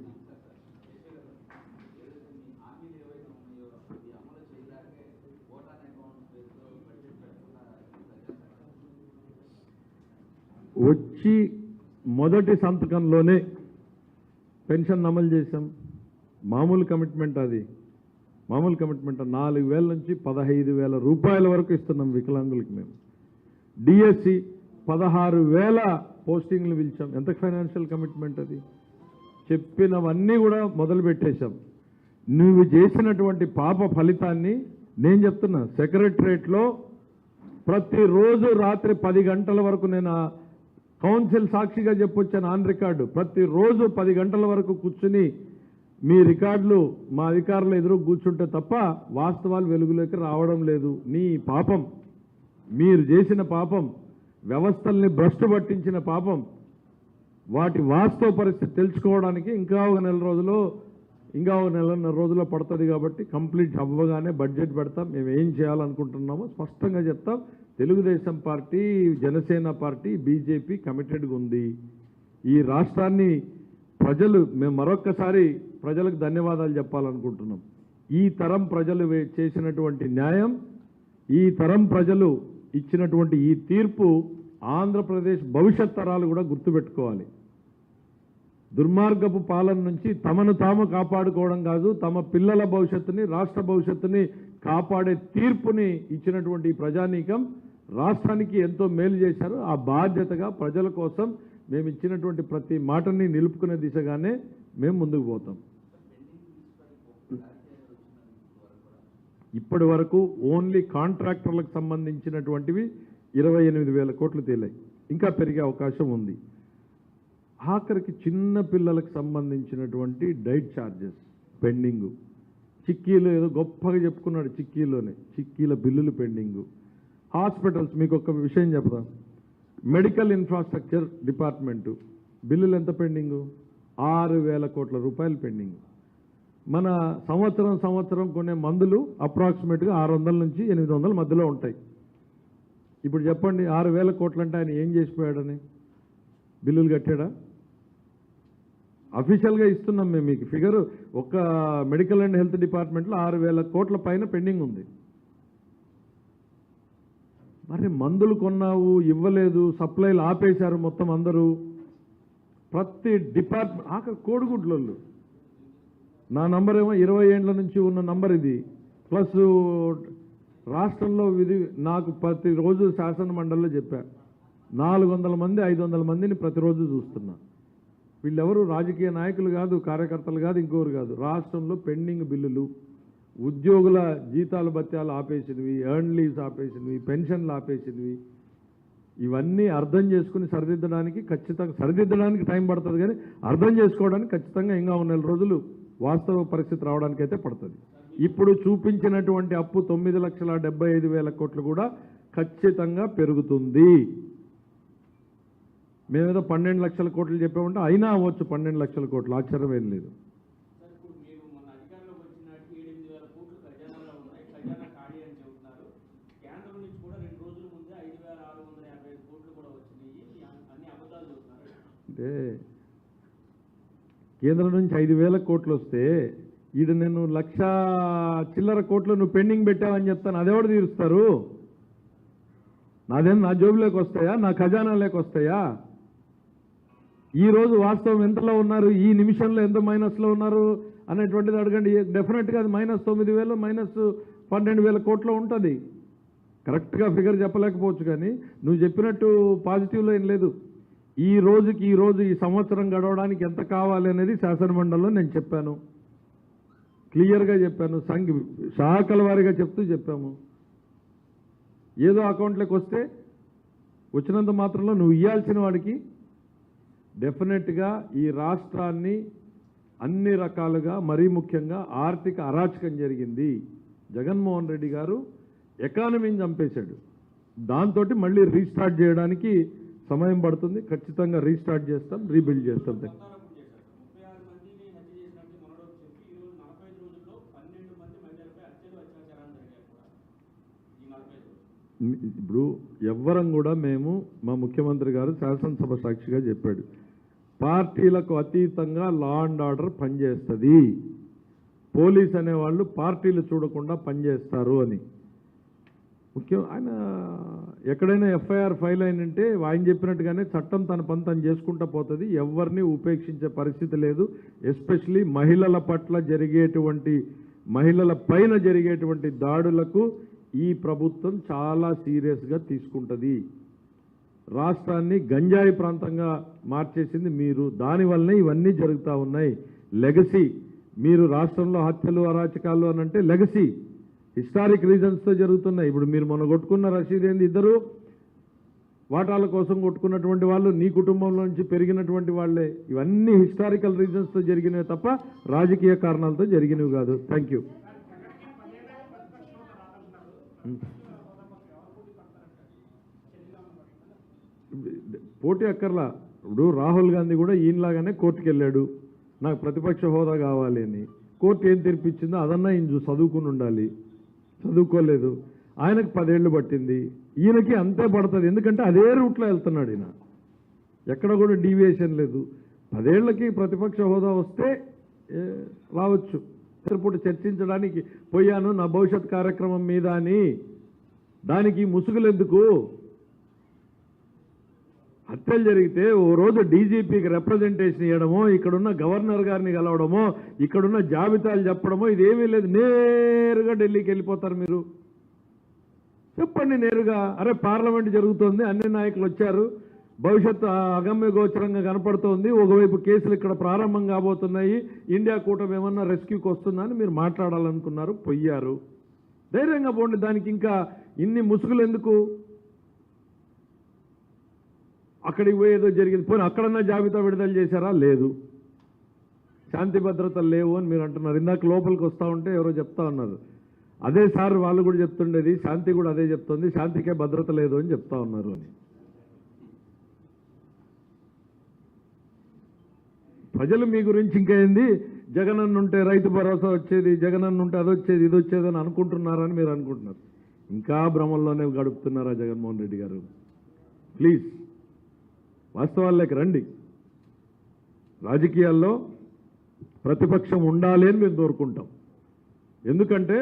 వచ్చి మొదటి సంతకంలోనే పెన్షన్ అమలు చేశాం. మామూలు కమిట్మెంట్, అది మామూలు కమిట్మెంట్. 4,000 నుంచి 15,000 రూపాయల వరకు ఇస్తున్నాం వికలాంగులకి. మేము DSC 16,000 పోస్టింగ్లు పిలిచాం. ఎంత ఫైనాన్షియల్ కమిట్మెంట్ అది? చెప్పినవన్నీ కూడా మొదలు పెట్టేశాం. నువ్వు చేసినటువంటి పాప ఫలితాన్ని నేను చెప్తున్నా. సెక్రటరేట్లో ప్రతిరోజు రాత్రి 10 గంటల వరకు, నేను కౌన్సిల్ సాక్షిగా చెప్పొచ్చాను ఆన్ రికార్డు, ప్రతిరోజు 10 గంటల వరకు కూర్చుని మీ రికార్డులు మా అధికారులు ఎదురు కూర్చుంటే తప్ప వాస్తవాలు వెలుగులోకి రావడం లేదు. నీ పాపం, మీరు చేసిన పాపం, వ్యవస్థల్ని భ్రష్టు పట్టించిన పాపం, వాటి వాస్తవ పరిస్థితి తెలుసుకోవడానికి ఇంకా ఒక నెలన్నర రోజుల్లో పడుతుంది. కాబట్టి కంప్లీట్ అవ్వగానే బడ్జెట్ పెడతాం. మేము ఏం చేయాలనుకుంటున్నామో స్పష్టంగా చెప్తాం. Telugu Desam party, Janasena party, BJP కమిటెడ్గా ఉంది. ఈ రాష్ట్రాన్ని మేము మరొక్కసారి ప్రజలకు ధన్యవాదాలు చెప్పాలనుకుంటున్నాం. ఈ తరం ప్రజలు చేసినటువంటి న్యాయం, ఈ తరం ప్రజలు ఇచ్చినటువంటి ఈ తీర్పు ఆంధ్రప్రదేశ్ భవిష్యత్ తరాలు కూడా గుర్తుపెట్టుకోవాలి. దుర్మార్గపు పాలన నుంచి తమను తాము కాపాడుకోవడం కాదు, తమ పిల్లల భవిష్యత్తుని, రాష్ట్ర భవిష్యత్తుని కాపాడే తీర్పుని ఇచ్చినటువంటి ప్రజానీకం రాష్ట్రానికి ఎంతో మేలు చేశారు. ఆ బాధ్యతగా ప్రజల కోసం మేము ఇచ్చినటువంటి ప్రతి మాటని నిలుపుకునే దిశగానే మేము ముందుకు పోతాం. ఇప్పటి వరకు ఓన్లీ కాంట్రాక్టర్లకు సంబంధించినటువంటివి 28,000 కోట్లు తేలాయి. ఇంకా పెరిగే అవకాశం ఉంది. ఆఖరికి చిన్న పిల్లలకు సంబంధించినటువంటి డైట్ ఛార్జెస్ పెండింగు, చిక్కీలు ఏదో గొప్పగా చెప్పుకున్నాడు, చిక్కీల బిల్లులు పెండింగు. హాస్పిటల్స్, మీకు ఒక విషయం చెప్తాం. మెడికల్ ఇన్ఫ్రాస్ట్రక్చర్ డిపార్ట్మెంటు బిల్లులు ఎంత పెండింగు? 6,000 కోట్ల రూపాయలు పెండింగు. మన సంవత్సరం కొనే మందులు అప్రాక్సిమేట్గా 600 నుంచి 800 మధ్యలో ఉంటాయి. ఇప్పుడు చెప్పండి, 6,000 కోట్లు అంటే ఆయన ఏం చేసిపోయాడని? బిల్లులు కట్టాడా? అఫీషియల్గా ఇస్తున్నాం మేము మీకు ఫిగర్. ఒక మెడికల్ అండ్ హెల్త్ డిపార్ట్మెంట్లో 6,000 కోట్ల పైన పెండింగ్ ఉంది. మరి మందులు కొన్నావు, ఇవ్వలేదు, సప్లైలు ఆపేశారు మొత్తం అందరూ. ప్రతి డిపార్ట్మెంట్ కోడిగుడ్లు, నా నంబర్ ఏమో 20 ఏండ్ల నుంచి ఉన్న నంబర్ ఇది. ప్లస్ రాష్ట్రంలో నాకు ప్రతిరోజు శాసన మండలిలో చెప్పా, 400 మంది 500 మందిని ప్రతిరోజు చూస్తున్నా. వీళ్ళెవరు రాజకీయ నాయకులు కాదు, కార్యకర్తలు కాదు, ఇంకోరు కాదు. రాష్ట్రంలో పెండింగ్ బిల్లులు, ఉద్యోగుల జీతాలు భత్యాలు ఆపేసినవి, ఎర్న్ లీవ్స్ ఆపేసినవి, పెన్షన్లు ఆపేసినవి, ఇవన్నీ అర్థం చేసుకుని సరిదిద్దడానికి టైం పడుతుంది. కానీ అర్థం చేసుకోవడానికి ఖచ్చితంగా ఇంకా 1 రోజులు వాస్తవ పరిస్థితి రావడానికైతే పడుతుంది. ఇప్పుడు చూపించినటువంటి అప్పు 9,75,000 కోట్లు కూడా ఖచ్చితంగా పెరుగుతుంది. మేమేదో 12 లక్షల కోట్లు చెప్పామంటే అయినా అవ్వచ్చు 12 లక్షల కోట్లు, ఆశ్చర్యం ఏం లేదు. అంటే కేంద్రం నుంచి 5,000 కోట్లు వస్తే ఈడ నేను 1,00,000 చిల్లర కోట్లు నువ్వు పెండింగ్ పెట్టావని చెప్తాను. అదెవడు తీరుస్తారు? నా జోబులోకి వస్తాయా? నా ఖజానాలోకి వస్తాయా? ఈరోజు వాస్తవం ఎంతలో ఉన్నారు, ఈ నిమిషంలో ఎంత మైనస్లో ఉన్నారు అనేటువంటిది అడగండి. డెఫినెట్గా అది -9,000 -12,000 కోట్లో ఉంటుంది. కరెక్ట్గా ఫిగర్ చెప్పలేకపోవచ్చు, కానీ నువ్వు చెప్పినట్టు పాజిటివ్లో ఏం లేదు. ఈ సంవత్సరం గడవడానికి ఎంత కావాలి అనేది శాసనమండలిలో నేను చెప్పాను, క్లియర్గా చెప్పాను. శాఖల వారీగా చెప్పాము. ఏదో అకౌంట్లోకి వస్తే వచ్చినంత మాత్రంలో నువ్వు ఇవ్వాల్సిన వాడికి డెఫినెట్గా ఈ రాష్ట్రాన్ని అన్ని రకాలుగా, మరీ ముఖ్యంగా ఆర్థిక అరాచకం జరిగింది. జగన్మోహన్ రెడ్డి గారు ఎకానమీని చంపేశాడు. దాంతో మళ్ళీ రీస్టార్ట్ చేయడానికి సమయం పడుతుంది. ఖచ్చితంగా రీస్టార్ట్ చేస్తాం, రీబిల్డ్ చేస్తాం. ఇప్పుడు ఎవ్వరం కూడా మా ముఖ్యమంత్రి గారు శాసనసభ సాక్షిగా చెప్పాడు, పార్టీలకు అతీతంగా లా అండ్ ఆర్డర్ పనిచేస్తుంది, పోలీస్ అనేవాళ్ళు పార్టీలు చూడకుండా పనిచేస్తారు అని. ఆయన ఎక్కడైనా ఎఫ్ఐఆర్ ఫైల్ అయినంటే ఆయన చెప్పినట్టుగానే చట్టం తన పని తను చేసుకుంటూ పోతుంది. ఎవరిని ఉపేక్షించే పరిస్థితి లేదు. ఎస్పెషలీ మహిళల పైన జరిగేటువంటి దాడులకు ఈ ప్రభుత్వం చాలా సీరియస్గా తీసుకుంటుంది. రాష్ట్రాన్ని గంజాయి ప్రాంతంగా మార్చేసింది మీరు. దానివల్లనే ఇవన్నీ జరుగుతూ ఉన్నాయి. లెగసీ మీరు రాష్ట్రంలో హత్యలు అరాచకాలు అని అంటే లెగసీ హిస్టారిక్ రీజన్స్తో జరుగుతున్నాయి. ఇప్పుడు మీరు మొన్న కొట్టుకున్న రషీద్ ఏంది, ఇద్దరు వాటాల కోసం కొట్టుకున్నటువంటి వాళ్ళు నీ కుటుంబంలో నుంచి పెరిగినటువంటి వాళ్ళే. ఇవన్నీ హిస్టారికల్ రీజన్స్తో జరిగినవి తప్ప రాజకీయ కారణాలతో జరిగినవి కాదు. Thank you. పోటీ అక్కర్లా. ఇప్పుడు రాహుల్ గాంధీ కూడా ఈయనలాగానే కోర్టుకు వెళ్ళాడు, నాకు ప్రతిపక్ష హోదా కావాలి అని. కోర్టు ఏం తీర్పిచ్చిందో అదన్నా ఈయన చదువుకుని ఉండాలి, చదువుకోలేదు. ఆయనకు 10 ఏళ్ళు పట్టింది, ఈయనకి అంతే పడుతుంది. ఎందుకంటే అదే రూట్లో వెళ్తున్నాడు ఈయన, ఎక్కడ కూడా డీవియేషన్ లేదు. 10 ఏళ్లకి ప్రతిపక్ష హోదా వస్తే రావచ్చు. పూట చర్చించడానికి పోయాను నా భవిష్యత్ కార్యక్రమం మీద అని. దానికి ముసుగులు ఎందుకు? హత్యలు జరిగితే ఓ రోజు డీజీపీకి రిప్రజెంటేషన్ ఇవ్వడమో, ఇక్కడున్న గవర్నర్ గారిని కలవడమో, ఇక్కడున్న జాబితాలు చెప్పడమో ఇదేమీ లేదు. నేరుగా ఢిల్లీకి వెళ్ళిపోతారు మీరు. చెప్పండి నేరుగా, అరే పార్లమెంట్ జరుగుతోంది, అన్ని నాయకులు వచ్చారు, భవిష్యత్తు అగమ్య గోచరంగా కనపడుతోంది, ఒకవైపు కేసులు ఇక్కడ ప్రారంభం కాబోతున్నాయి, ఇండియా కూటమి ఏమన్నా రెస్క్యూకి వస్తుందని మీరు మాట్లాడాలనుకున్నారు, పోయారు. ధైర్యంగా పోండి. దానికి ఇంకా ఇన్ని ముసుగులు ఎందుకు? అక్కడికి పోయేదో జరిగింది, పోనీ అక్కడన్నా జాబితా విడుదల చేశారా? లేదు. శాంతి భద్రతలు లేవు అని మీరు అంటున్నారు. ఇందాక లోపలికి వస్తూ ఉంటే ఎవరో చెప్తా ఉన్నారు, అదే సార్ వాళ్ళు కూడా చెప్తుండేది, శాంతి కూడా అదే చెప్తుంది, శాంతికే భద్రత లేదు అని చెప్తా ఉన్నారు అని. ప్రజలు మీ గురించి ఇంకా ఏంది, జగనన్న ఉంటే రైతు భరోసా వచ్చేది, జగనన్న ఉంటే అది వచ్చేది ఇది వచ్చేది అని అనుకుంటున్నారని మీరు అనుకుంటున్నారు. ఇంకా భ్రమంలోనే గడుపుతున్నారా జగన్మోహన్ రెడ్డి గారు? ప్లీజ్ వాస్తవాల్లోకి రండి. రాజకీయాల్లో ప్రతిపక్షం ఉండాలి అని మేము కోరుకుంటాం. ఎందుకంటే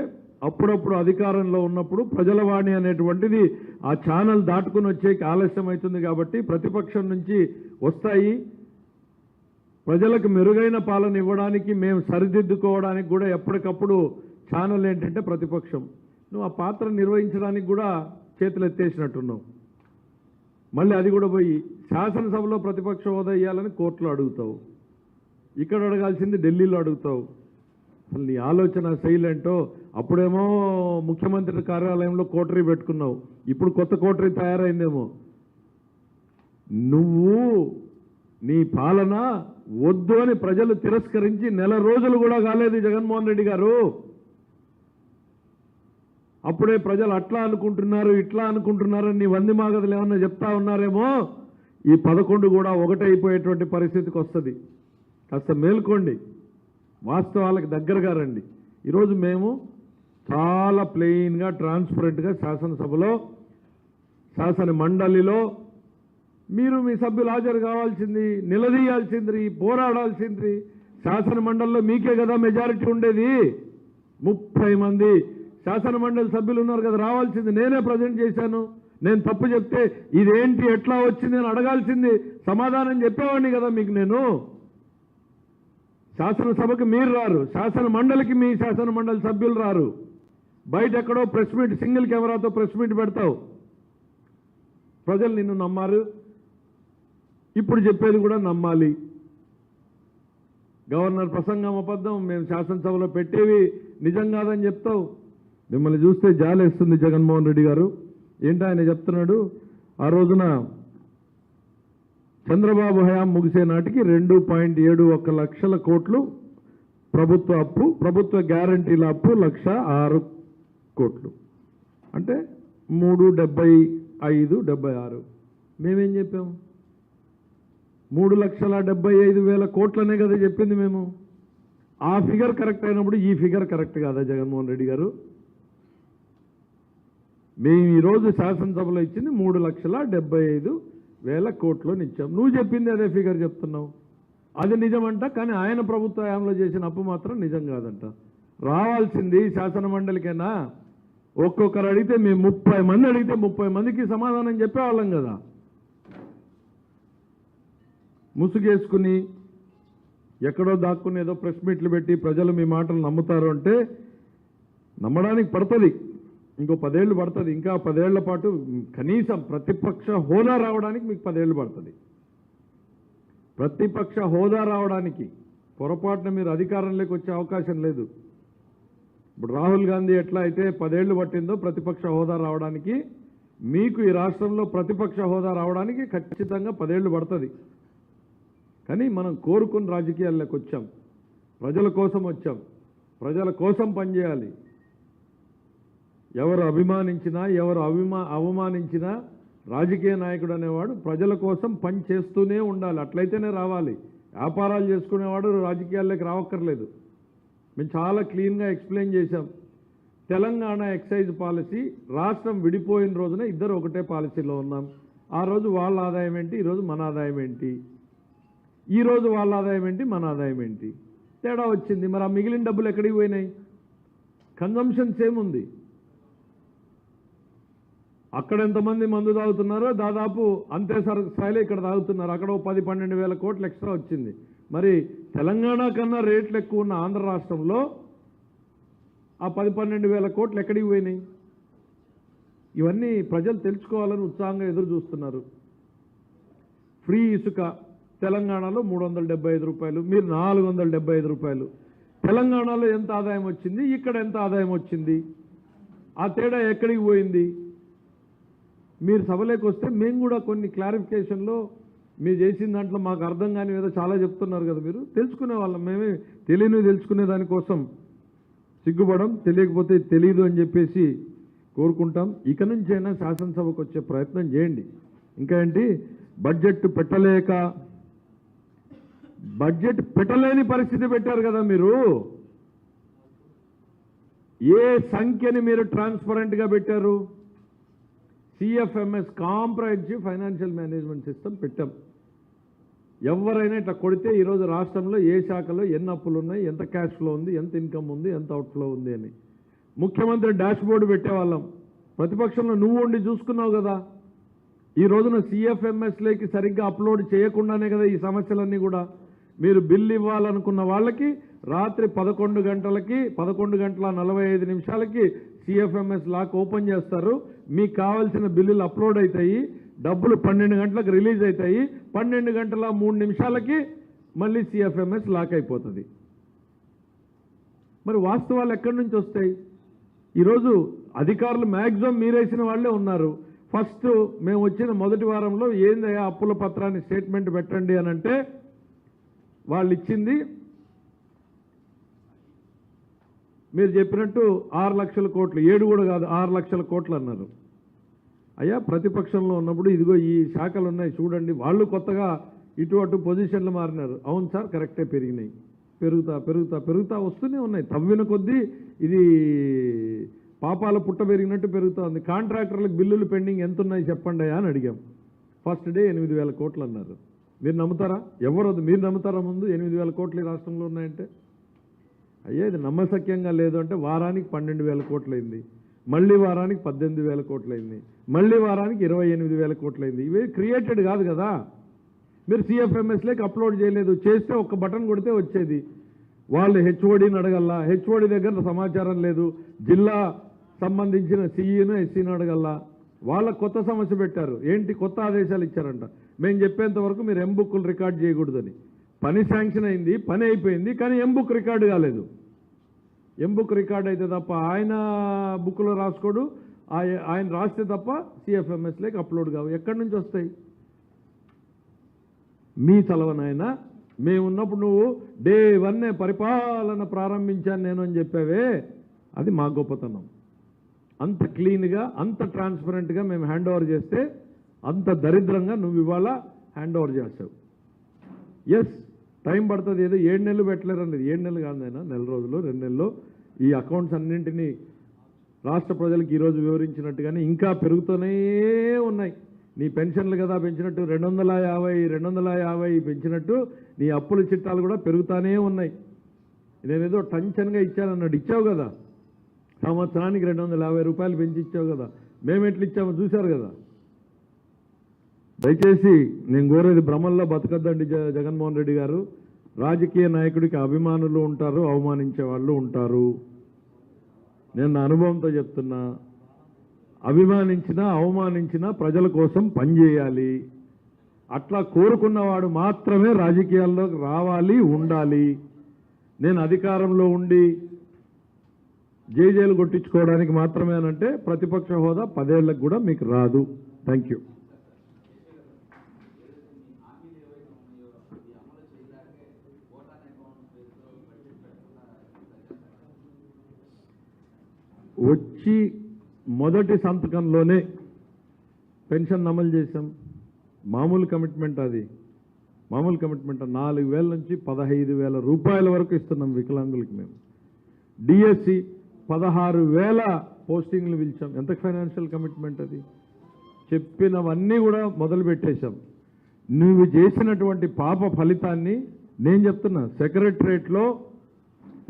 అప్పుడప్పుడు అధికారంలో ఉన్నప్పుడు ప్రజల వాణి అనేటువంటిది ఆ ఛానల్ దాటుకుని వచ్చేకి ఆలస్యం అవుతుంది. కాబట్టి ప్రతిపక్షం నుంచి వస్తాయి. ప్రజలకు మెరుగైన పాలన ఇవ్వడానికి, మేము సరిదిద్దుకోవడానికి కూడా ఎప్పటికప్పుడు ఛానల్ ఏంటంటే ప్రతిపక్షం. నువ్వు ఆ పాత్ర నిర్వహించడానికి కూడా చేతులు ఎత్తేసినట్టున్నావు. మళ్ళీ అది కూడా పోయి శాసనసభలో ప్రతిపక్ష హోదా ఇవ్వాలని కోర్టులో అడుగుతావు, ఇక్కడ అడగాల్సింది ఢిల్లీలో అడుగుతావు. అసలు నీ ఆలోచన శైలేంటో. అప్పుడేమో ముఖ్యమంత్రి కార్యాలయంలో కోటరీ పెట్టుకున్నావు, ఇప్పుడు కొత్త కోటరీ తయారైందేమో. నువ్వు నీ పాలన వద్దు అని ప్రజలు తిరస్కరించి నెల రోజులు కూడా కాలేదు జగన్మోహన్ రెడ్డి గారు. అప్పుడే ప్రజలు అట్లా అనుకుంటున్నారు ఇట్లా అనుకుంటున్నారని నీ వంది మాగదులు ఏమన్నా చెప్తా ఉన్నారేమో. ఈ 11 కూడా ఒకటైపోయేటువంటి పరిస్థితికి వస్తుంది. కాస్త మేల్కోండి, వాస్తవాలకు దగ్గరగా రండి. ఈరోజు మేము చాలా ప్లెయిన్గా ట్రాన్స్పరెంట్గా శాసనసభలో శాసన మండలిలో మీరు మీ సభ్యులు హాజరు కావాల్సింది, నిలదీయాల్సింది, పోరాడాల్సింది. శాసన మండలిలో మీకే కదా మెజారిటీ ఉండేది. 30 మంది శాసన మండలి సభ్యులు ఉన్నారు కదా, రావాల్సింది. నేనే ప్రజెంట్ చేశాను. నేను తప్పు చెప్తే ఇదేంటి ఎట్లా వచ్చింది అని అడగాల్సింది, సమాధానం చెప్పేవాడిని కదా మీకు నేను. శాసనసభకు మీరు రారు, శాసన మండలికి మీ శాసన మండలి సభ్యులు రారు. బయట ఎక్కడో ప్రెస్ మీట్, సింగిల్ కెమెరాతో ప్రెస్ మీట్ పెడతావు. ప్రజలు నిన్ను నమ్మారు, ఇప్పుడు చెప్పేది కూడా నమ్మాలి. గవర్నర్ ప్రసంగం అబద్ధం, మేము శాసనసభలో పెట్టేవి నిజం కాదని చెప్తావు. మిమ్మల్ని చూస్తే జాలేస్తుంది జగన్మోహన్ రెడ్డి గారు. ఏంటో ఆయన చెప్తున్నాడు, ఆ రోజున చంద్రబాబు హయాం ముగిసే నాటికి 2.71 లక్షల కోట్లు ప్రభుత్వ అప్పు, ప్రభుత్వ గ్యారంటీల అప్పు 1,06 కోట్లు, అంటే 375-76. మేమేం చెప్పాము? 3,75,000 కోట్లనే కదా చెప్పింది మేము. ఆ ఫిగర్ కరెక్ట్ అయినప్పుడు ఈ ఫిగర్ కరెక్ట్ కాదా జగన్మోహన్ రెడ్డి గారు? మేము ఈరోజు శాసనసభలో ఇచ్చింది 3,75,000 కోట్లు ఇచ్చాం. నువ్వు చెప్పింది అదే ఫిగర్ చెప్తున్నావు. అది నిజమంట, కానీ ఆయన ప్రభుత్వ హయాంలో చేసిన అప్పు మాత్రం నిజం కాదంట. రావాల్సింది శాసన మండలికైనా. ఒక్కొక్కరు అడిగితే మేము 30 మంది అడిగితే 30 మందికి సమాధానం చెప్పేవాళ్ళం కదా. ముసుగేసుకుని ఎక్కడో దాక్కుని ఏదో ప్రెస్ మీట్లు పెట్టి ప్రజలు మీ మాటలు నమ్ముతారు అంటే నమ్మడానికి పడుతుంది. ఇంకో 10 ఏళ్ళు పడుతుంది. ఇంకా 10 ఏళ్ల పాటు కనీసం ప్రతిపక్ష హోదా రావడానికి మీకు 10 ఏళ్ళు పడుతుంది. ప్రతిపక్ష హోదా రావడానికి పొరపాటున మీరు అధికారంలోకి వచ్చే అవకాశం లేదు. ఇప్పుడు రాహుల్ గాంధీ ఎట్లా అయితే 10 ఏళ్ళు పట్టిందో ప్రతిపక్ష హోదా రావడానికి, మీకు ఈ రాష్ట్రంలో ప్రతిపక్ష హోదా రావడానికి ఖచ్చితంగా 10 ఏళ్ళు పడుతుంది. కానీ మనం కోరుకుని రాజకీయాల్లోకి వచ్చాం, ప్రజల కోసం వచ్చాం, ప్రజల కోసం పనిచేయాలి. ఎవరు అభిమానించినా ఎవరు అవమానించినా రాజకీయ నాయకుడు అనేవాడు ప్రజల కోసం పని చేస్తూనే ఉండాలి. అట్లయితేనే రావాలి. వ్యాపారాలు చేసుకునేవాడు రాజకీయాల్లోకి రావక్కర్లేదు. మేము చాలా క్లీన్గా ఎక్స్ప్లెయిన్ చేశాం. తెలంగాణ ఎక్సైజ్ పాలసీ రాష్ట్రం విడిపోయిన రోజున ఇద్దరు ఒకటే పాలసీలో ఉన్నాం. ఆ రోజు వాళ్ళ ఆదాయం ఏంటి, ఈరోజు మన ఆదాయం ఏంటి, ఈరోజు వాళ్ళ ఆదాయం ఏంటి, మన ఆదాయం ఏంటి, తేడా వచ్చింది. మరి ఆ మిగిలిన డబ్బులు ఎక్కడికి పోయినాయి? కన్జంప్షన్ సేమ్ ఉంది. అక్కడ ఎంతమంది మందు తాగుతున్నారో దాదాపు అంతే స్థాయిలో ఇక్కడ తాగుతున్నారు. అక్కడ 10-12 వేల కోట్లు ఎక్స్ట్రా వచ్చింది. మరి తెలంగాణ కన్నా రేట్లు ఎక్కువ ఉన్న ఆంధ్ర రాష్ట్రంలో ఆ 10-12 వేల కోట్లు ఎక్కడికి పోయినాయి? ఇవన్నీ ప్రజలు తెలుసుకోవాలని ఉత్సాహంగా ఎదురు చూస్తున్నారు. ఫ్రీ ఇసుక తెలంగాణలో 375 రూపాయలు, మీరు 475 రూపాయలు. తెలంగాణలో ఎంత ఆదాయం వచ్చింది, ఇక్కడ ఎంత ఆదాయం వచ్చింది, ఆ తేడా ఎక్కడికి పోయింది? మీరు సభలోకి వస్తే మేము కూడా కొన్ని క్లారిఫికేషన్లో మీరు చేసిన దాంట్లో మాకు అర్థం కాని ఏదో చాలా చెప్తున్నారు కదా, మీరు తెలుసుకునే వాళ్ళం. మేమే తెలియని తెలుసుకునే దానికోసం సిగ్గుపడం, తెలియకపోతే తెలియదు అని చెప్పేసి కోరుకుంటాం. ఇక నుంచైనా శాసనసభకు వచ్చే ప్రయత్నం చేయండి. ఇంకా ఏంటి, బడ్జెట్ పెట్టలేని పరిస్థితి పెట్టారు కదా మీరు. ఏ సంఖ్యని మీరు ట్రాన్స్పరెంట్గా పెట్టారు? CFMS comprehensive financial management system పెట్టాం. ఎవరైనా ఇట్లా కొడితే ఈరోజు రాష్ట్రంలో ఏ శాఖలో ఎన్ని అప్పులు ఉన్నాయి, ఎంత క్యాష్ ఫ్లో ఉంది, ఎంత ఇన్కమ్ ఉంది, ఎంత అవుట్ఫ్లో ఉంది అని ముఖ్యమంత్రి డాష్ బోర్డు పెట్టేవాళ్ళం. ప్రతిపక్షంలో నువ్వు ఉండి చూసుకున్నావు కదా. ఈ రోజున CFMSలోకి సరిగ్గా అప్లోడ్ చేయకుండానే కదా ఈ సమస్యలన్నీ కూడా. మీరు బిల్లు ఇవ్వాలనుకున్న వాళ్ళకి రాత్రి 11 గంటలకి 11:45 CFMS లాక్ ఓపెన్ చేస్తారు. మీకు కావాల్సిన బిల్లులు అప్లోడ్ అవుతాయి, డబ్బులు 12 గంటలకు రిలీజ్ అవుతాయి, 12:03 మళ్ళీ CFMS లాక్ అయిపోతుంది. మరి వాస్తవాలు ఎక్కడి నుంచి వస్తాయి? ఈరోజు అధికారులు మ్యాక్సిమం మీరేసిన వాళ్ళే ఉన్నారు. ఫస్ట్ మేము వచ్చిన మొదటి వారంలో ఏందయ్యా అప్పుల పత్రాన్ని స్టేట్మెంట్ పెట్టండి అని అంటే వాళ్ళు ఇచ్చింది మీరు చెప్పినట్టు 6 లక్షల కోట్లు, 7 కూడా కాదు 6 లక్షల కోట్లు అన్నారు. అయ్యా ప్రతిపక్షంలో ఉన్నప్పుడు ఇదిగో ఈ శాఖలు ఉన్నాయి చూడండి, వాళ్ళు కొత్తగా ఇటు అటు పొజిషన్లు మారినారు. అవును సార్ కరెక్టే, పెరిగినాయి, పెరుగుతా వస్తూనే ఉన్నాయి. తవ్విన కొద్దీ ఇది పాపాల పుట్ట పెరిగినట్టు పెరుగుతూ ఉంది. కాంట్రాక్టర్లకు బిల్లులు పెండింగ్ ఎంత ఉన్నాయి చెప్పండి అని అడిగాం. ఫస్ట్ డే 8,000 కోట్లు అన్నారు. మీరు నమ్ముతారా? ఎవరొద్దు, మీరు నమ్ముతారా? ముందు 8,000 కోట్లు ఈ రాష్ట్రంలో ఉన్నాయంటే అయ్యా ఇది నమ్మశక్యంగా లేదు అంటే వారానికి 12,000 కోట్లు అయింది, మళ్ళీ వారానికి 18,000 కోట్లు అయింది, మళ్ళీ వారానికి 28,000 కోట్లు అయింది. ఇవే క్రియేటెడ్ కాదు కదా. మీరు CFMSలోకి అప్లోడ్ చేయలేదు, చేస్తే ఒక్క బటన్ కొడితే వచ్చేది. వాళ్ళు HODని అడగల్లా, HOD దగ్గర సమాచారం లేదు, జిల్లా సంబంధించిన CEను SCను అడగల్లా. వాళ్ళ కొత్త సమస్య పెట్టారు. ఏంటి కొత్త ఆదేశాలు ఇచ్చారంట. మేము చెప్పేంత వరకు మీరు ఎంబుక్లు రికార్డ్ చేయకూడదని. పని శాంక్షన్ అయింది, పని అయిపోయింది, కానీ ఎంబుక్ రికార్డు కాలేదు. ఎంబుక్ రికార్డ్ అయితే తప్ప ఆయన బుక్లో రాసుకోడు, ఆయన రాస్తే తప్ప CFMSలోకి అప్లోడ్ కావు. ఎక్కడి నుంచి వస్తాయి? మీ చలవనైనా మేమున్నప్పుడు నువ్వు డే 1 పరిపాలన ప్రారంభించాను నేను అని చెప్పావే, అది మా గొప్పతనం. అంత క్లీన్గా అంత ట్రాన్స్పరెంట్గా మేము హ్యాండ్ ఓవర్ చేస్తే అంత దరిద్రంగా నువ్వు ఇవాళ హ్యాండ్ ఓవర్ చేస్తావు. ఎస్ టైం పడుతుంది, ఏదో 7 నెలలు పెట్టలేరు అనేది. 7 నెలలు కాదైనా నెల రోజులు 2 నెలల్లో ఈ అకౌంట్స్ అన్నింటినీ రాష్ట్ర ప్రజలకు ఈరోజు వివరించినట్టుగానే ఇంకా పెరుగుతూనే ఉన్నాయి. నీ పెన్షన్లు కదా పెంచినట్టు 250 పెంచినట్టు నీ అప్పుల చిట్టాలు కూడా పెరుగుతూనే ఉన్నాయి. నేనేదో టెన్షన్గా ఇచ్చానన్నాడు, ఇచ్చావు కదా. సంవత్సరానికి 250 రూపాయలు పెంచి ఇచ్చావు కదా. మేము ఎట్లా ఇచ్చామో చూశారు కదా. దయచేసి నేను కోరేది భ్రమల్లో బతకద్దండి జగన్మోహన్ రెడ్డి గారు. రాజకీయ నాయకుడికి అభిమానులు ఉంటారు, అవమానించే వాళ్ళు ఉంటారు. నేను నా అనుభవంతో చెప్తున్నా. అభిమానించినా అవమానించినా ప్రజల కోసం పనిచేయాలి. అట్లా కోరుకున్నవాడు మాత్రమే రాజకీయాల్లోకి రావాలి, ఉండాలి. నేను అధికారంలో ఉండి జేజేలు కొట్టించుకోవడానికి మాత్రమే అనంటే ప్రతిపక్ష హోదా 10 ఏళ్లకు కూడా మీకు రాదు. Thank you. వచ్చి మొదటి సంతకంలోనే పెన్షన్ అమలు చేశాం. మామూలు కమిట్మెంట్, అది మామూలు కమిట్మెంట్. 4,000 నుంచి 15,000 రూపాయల వరకు ఇస్తున్నాం వికలాంగులకి మేము. డిఎస్సి 16,000 పోస్టింగ్లు పిలిచాం. ఎంత ఫైనాన్షియల్ కమిట్మెంట్ అది. చెప్పినవన్నీ కూడా మొదలు పెట్టేశాం. నువ్వు చేసినటువంటి పాప ఫలితాన్ని నేను చెప్తున్నా. సెక్రటరేట్లో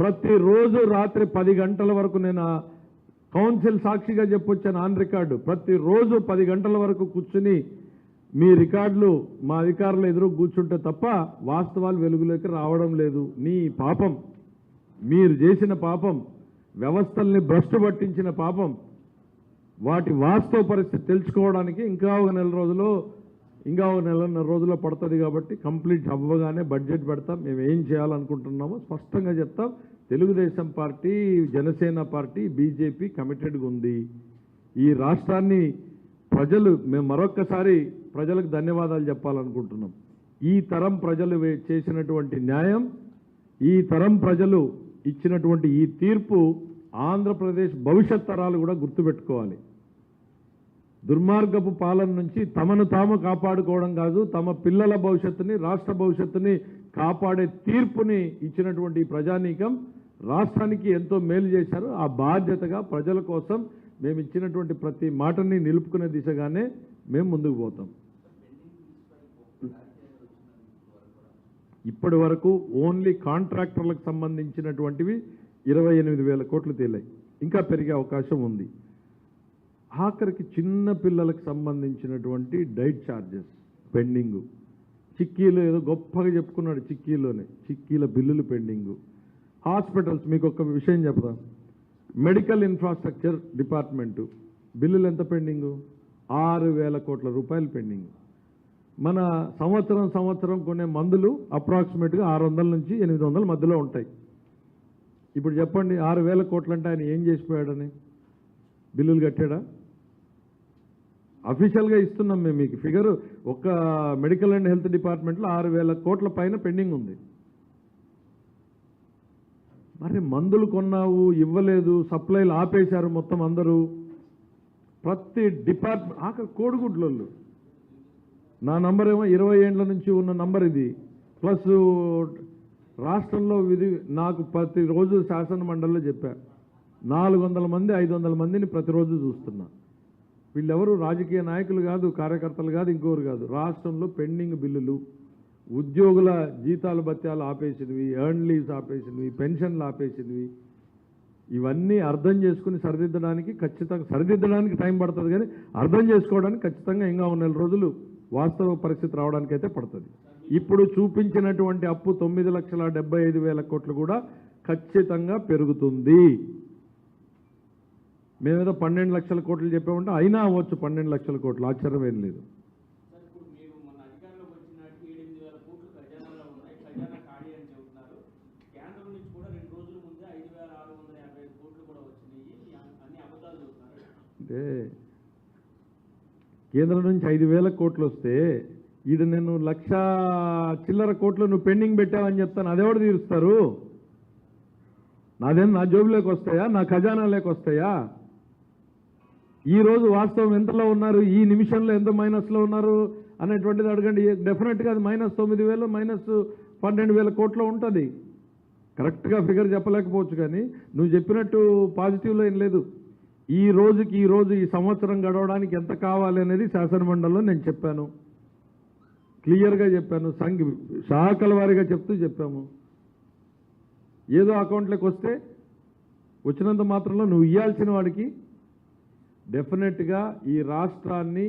ప్రతిరోజు రాత్రి 10 గంటల వరకు, నేను కౌన్సిల్ సాక్షిగా చెప్పొచ్చాను ఆన్ రికార్డు, ప్రతిరోజు 10 గంటల వరకు కూర్చుని మీ రికార్డులు మా అధికారులు ఎదురు కూర్చుంటే తప్ప వాస్తవాలు వెలుగులోకి రావడం లేదు. నీ పాపం, మీరు చేసిన పాపం, వ్యవస్థల్ని భ్రష్టు పట్టించిన పాపం, వాటి వాస్తవ పరిస్థితి తెలుసుకోవడానికి ఇంకా ఒక నెలన్నర రోజుల్లో పడుతుంది. కాబట్టి కంప్లీట్ అవ్వగానే బడ్జెట్ పెడతాం. మేము ఏం చేయాలనుకుంటున్నామో స్పష్టంగా చెప్తాం. Telugu Desam party, Janasena party, BJP కమిటెడ్గా ఉంది. ఈ రాష్ట్రాన్ని మేము మరొక్కసారి ప్రజలకు ధన్యవాదాలు చెప్పాలనుకుంటున్నాం. ఈ తరం ప్రజలు చేసినటువంటి న్యాయం, ఈ తరం ప్రజలు ఇచ్చినటువంటి ఈ తీర్పు ఆంధ్రప్రదేశ్ భవిష్యత్ తరాలు కూడా గుర్తుపెట్టుకోవాలి. దుర్మార్గపు పాలన నుంచి తమను తాము కాపాడుకోవడం కాదు, తమ పిల్లల భవిష్యత్తుని, రాష్ట్ర భవిష్యత్తుని కాపాడే తీర్పుని ఇచ్చినటువంటి ప్రజానీకం రాష్ట్రానికి ఎంతో మేలు చేశారు. ఆ బాధ్యతగా ప్రజల కోసం మేము ఇచ్చినటువంటి ప్రతి మాటని నిలుపుకునే దిశగానే మేము ముందుకు పోతాం. ఇప్పటి వరకు ఓన్లీ కాంట్రాక్టర్లకు సంబంధించినటువంటివి 28,000 కోట్లు తేలాయి. ఇంకా పెరిగే అవకాశం ఉంది. ఆఖరికి చిన్న పిల్లలకు సంబంధించినటువంటి డైట్ ఛార్జెస్ పెండింగు. చిక్కీలు ఏదో గొప్పగా చెప్పుకున్నాడు, చిక్కీల బిల్లులు పెండింగు. హాస్పిటల్స్, మీకు ఒక విషయం చెప్తాం. మెడికల్ ఇన్ఫ్రాస్ట్రక్చర్ డిపార్ట్మెంటు బిల్లులు ఎంత పెండింగు? 6,000 కోట్ల రూపాయలు పెండింగు. మన సంవత్సరం కొనే మందులు అప్రాక్సిమేట్గా 600 నుంచి 800 మధ్యలో ఉంటాయి. ఇప్పుడు చెప్పండి, 6,000 కోట్లు అంటే ఆయన ఏం చేసిపోయాడని? బిల్లులు కట్టాడా? అఫీషియల్గా ఇస్తున్నాం మేము మీకు ఫిగరు. ఒక మెడికల్ అండ్ హెల్త్ డిపార్ట్మెంట్లో 6,000 కోట్ల పైన పెండింగ్ ఉంది. మరి మందులు కొన్నావు, ఇవ్వలేదు, సప్లైలు ఆపేశారు మొత్తం అందరూ. ప్రతి డిపార్ట్మెంట్, ఆఖరి కోడిగుడ్లు, నా నంబర్ ఏమో 20 ఏండ్ల నుంచి ఉన్న నంబర్ ఇది. ప్లస్ రాష్ట్రంలో నాకు ప్రతిరోజు శాసన మండలిలో చెప్పా, 400 మంది 500 మందిని ప్రతిరోజు చూస్తున్నా. వీళ్ళెవరు రాజకీయ నాయకులు కాదు, కార్యకర్తలు కాదు, ఇంకోరు కాదు. రాష్ట్రంలో పెండింగ్ బిల్లులు, ఉద్యోగుల జీతాలు భత్యాలు ఆపేసినవి, ఎర్న్ లీవ్స్ ఆపేసినవి, పెన్షన్లు ఆపేసినవి, ఇవన్నీ అర్థం చేసుకుని సరిదిద్దడానికి టైం పడుతుంది. కానీ అర్థం చేసుకోవడానికి ఖచ్చితంగా ఇంకా 1 రోజులు వాస్తవ పరిస్థితి రావడానికి అయితే పడుతుంది. ఇప్పుడు చూపించినటువంటి అప్పు 9,75,000 కోట్లు కూడా ఖచ్చితంగా పెరుగుతుంది. మేమేదో 12 లక్షల కోట్లు చెప్పామంటే అయినా అవ్వచ్చు 12 లక్షల కోట్లు, ఆశ్చర్యం ఏం లేదు. అంటే కేంద్రం నుంచి 5,000 కోట్లు వస్తే ఈడ నేను 1,00,000 చిల్లర కోట్లు నువ్వు పెండింగ్ పెట్టావని చెప్తాను. అదెవడు తీరుస్తారు? నా జోబులోకి వస్తాయా? నా ఖజానాలోకి వస్తాయా? ఈరోజు వాస్తవం ఎంతలో ఉన్నారు, ఈ నిమిషంలో ఎంత మైనస్లో ఉన్నారు అనేటువంటిది అడగండి. డెఫినెట్గా అది -9,000 -12,000 కోట్లు ఉంటుంది. కరెక్ట్గా ఫిగర్ చెప్పలేకపోవచ్చు, కానీ నువ్వు చెప్పినట్టు పాజిటివ్లో ఏం లేదు. ఈ సంవత్సరం గడవడానికి ఎంత కావాలి అనేది శాసనమండలిలో నేను చెప్పాను, క్లియర్గా చెప్పాను. శాఖల వారీగా చెప్పాము. ఏదో అకౌంట్లోకి వస్తే వచ్చినంత మాత్రంలో నువ్వు ఇవ్వాల్సిన వాడికి డెఫినెట్గా ఈ రాష్ట్రాన్ని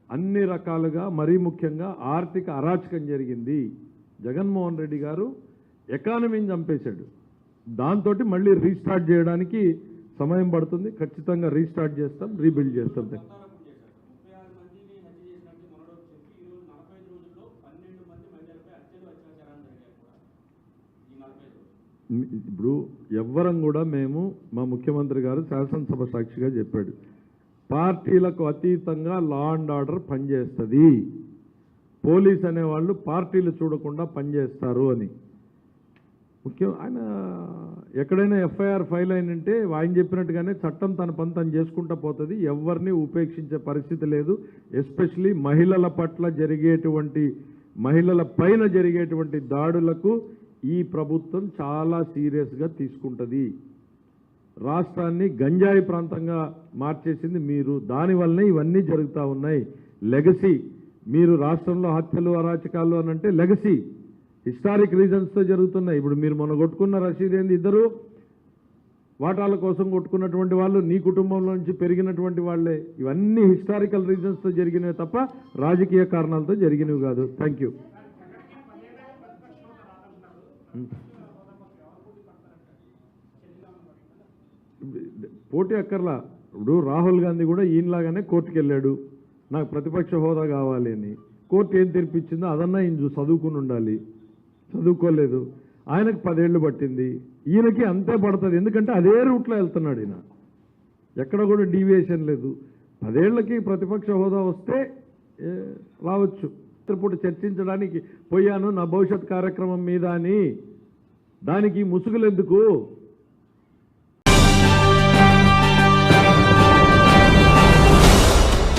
అన్ని రకాలుగా, మరీ ముఖ్యంగా ఆర్థిక అరాచకం జరిగింది. జగన్మోహన్ రెడ్డి గారు ఎకానమీని చంపేశాడు. దాంతో మళ్ళీ రీస్టార్ట్ చేయడానికి సమయం పడుతుంది, ఖచ్చితంగా రీస్టార్ట్ చేస్తాం, రీబిల్డ్ చేస్తాం. ఇప్పుడు ఎవ్వరం కూడా మేము మా ముఖ్యమంత్రి గారు శాసనసభ సాక్షిగా చెప్పాడు, పార్టీలకు అతీతంగా లా అండ్ ఆర్డర్ పనిచేస్తుంది, పోలీస్ అనేవాళ్ళు పార్టీలు చూడకుండా పనిచేస్తారు అని. ముఖ్యం ఆయన ఎక్కడైనా ఎఫ్ఐఆర్ ఫైల్ అయినంటే ఆయన చెప్పినట్టుగానే చట్టం తన పని తను చేసుకుంటూ పోతుంది, ఎవరిని ఉపేక్షించే పరిస్థితి లేదు. ఎస్పెషలీ మహిళల పట్ల జరిగేటువంటి, మహిళల పైన జరిగేటువంటి దాడులకు ఈ ప్రభుత్వం చాలా సీరియస్గా తీసుకుంటుంది. రాష్ట్రాన్ని గంజాయి ప్రాంతంగా మార్చేసింది మీరు, దానివల్లనే ఇవన్నీ జరుగుతూ ఉన్నాయి. లెగసీ, మీరు రాష్ట్రంలో హత్యలు అరాచకాలు అని అంటే లెగసీ, హిస్టారిక్ రీజన్స్తో జరుగుతున్నాయి. ఇప్పుడు మీరు మొన్న కొట్టుకున్న రషీద్ ఏంది, ఇద్దరు వాటాల కోసం కొట్టుకున్నటువంటి వాళ్ళు నీ కుటుంబంలో నుంచి పెరిగినటువంటి వాళ్ళే. ఇవన్నీ హిస్టారికల్ రీజన్స్తో జరిగినవి తప్ప రాజకీయ కారణాలతో జరిగినవి కాదు. Thank you. పోటీ అక్కర్లా. ఇప్పుడు రాహుల్ గాంధీ కూడా ఈయనలాగానే కోర్టుకు వెళ్ళాడు, నాకు ప్రతిపక్ష హోదా కావాలి అని. కోర్టు ఏం తీర్పిచ్చిందో అదన్నా ఈయన చదువుకుని ఉండాలి, చదువుకోలేదు. ఆయనకు 10 ఏళ్ళు పట్టింది, ఈయనకి అంతే పడుతుంది, ఎందుకంటే అదే రూట్లో వెళ్తున్నాడు ఈయన, ఎక్కడ కూడా డీవియేషన్ లేదు. 10 ఏళ్లకి ప్రతిపక్ష హోదా వస్తే రావచ్చు. పూట చర్చించడానికి పోయాను నా భవిష్యత్ కార్యక్రమం మీద అని, దానికి ముసుగులు ఎందుకు?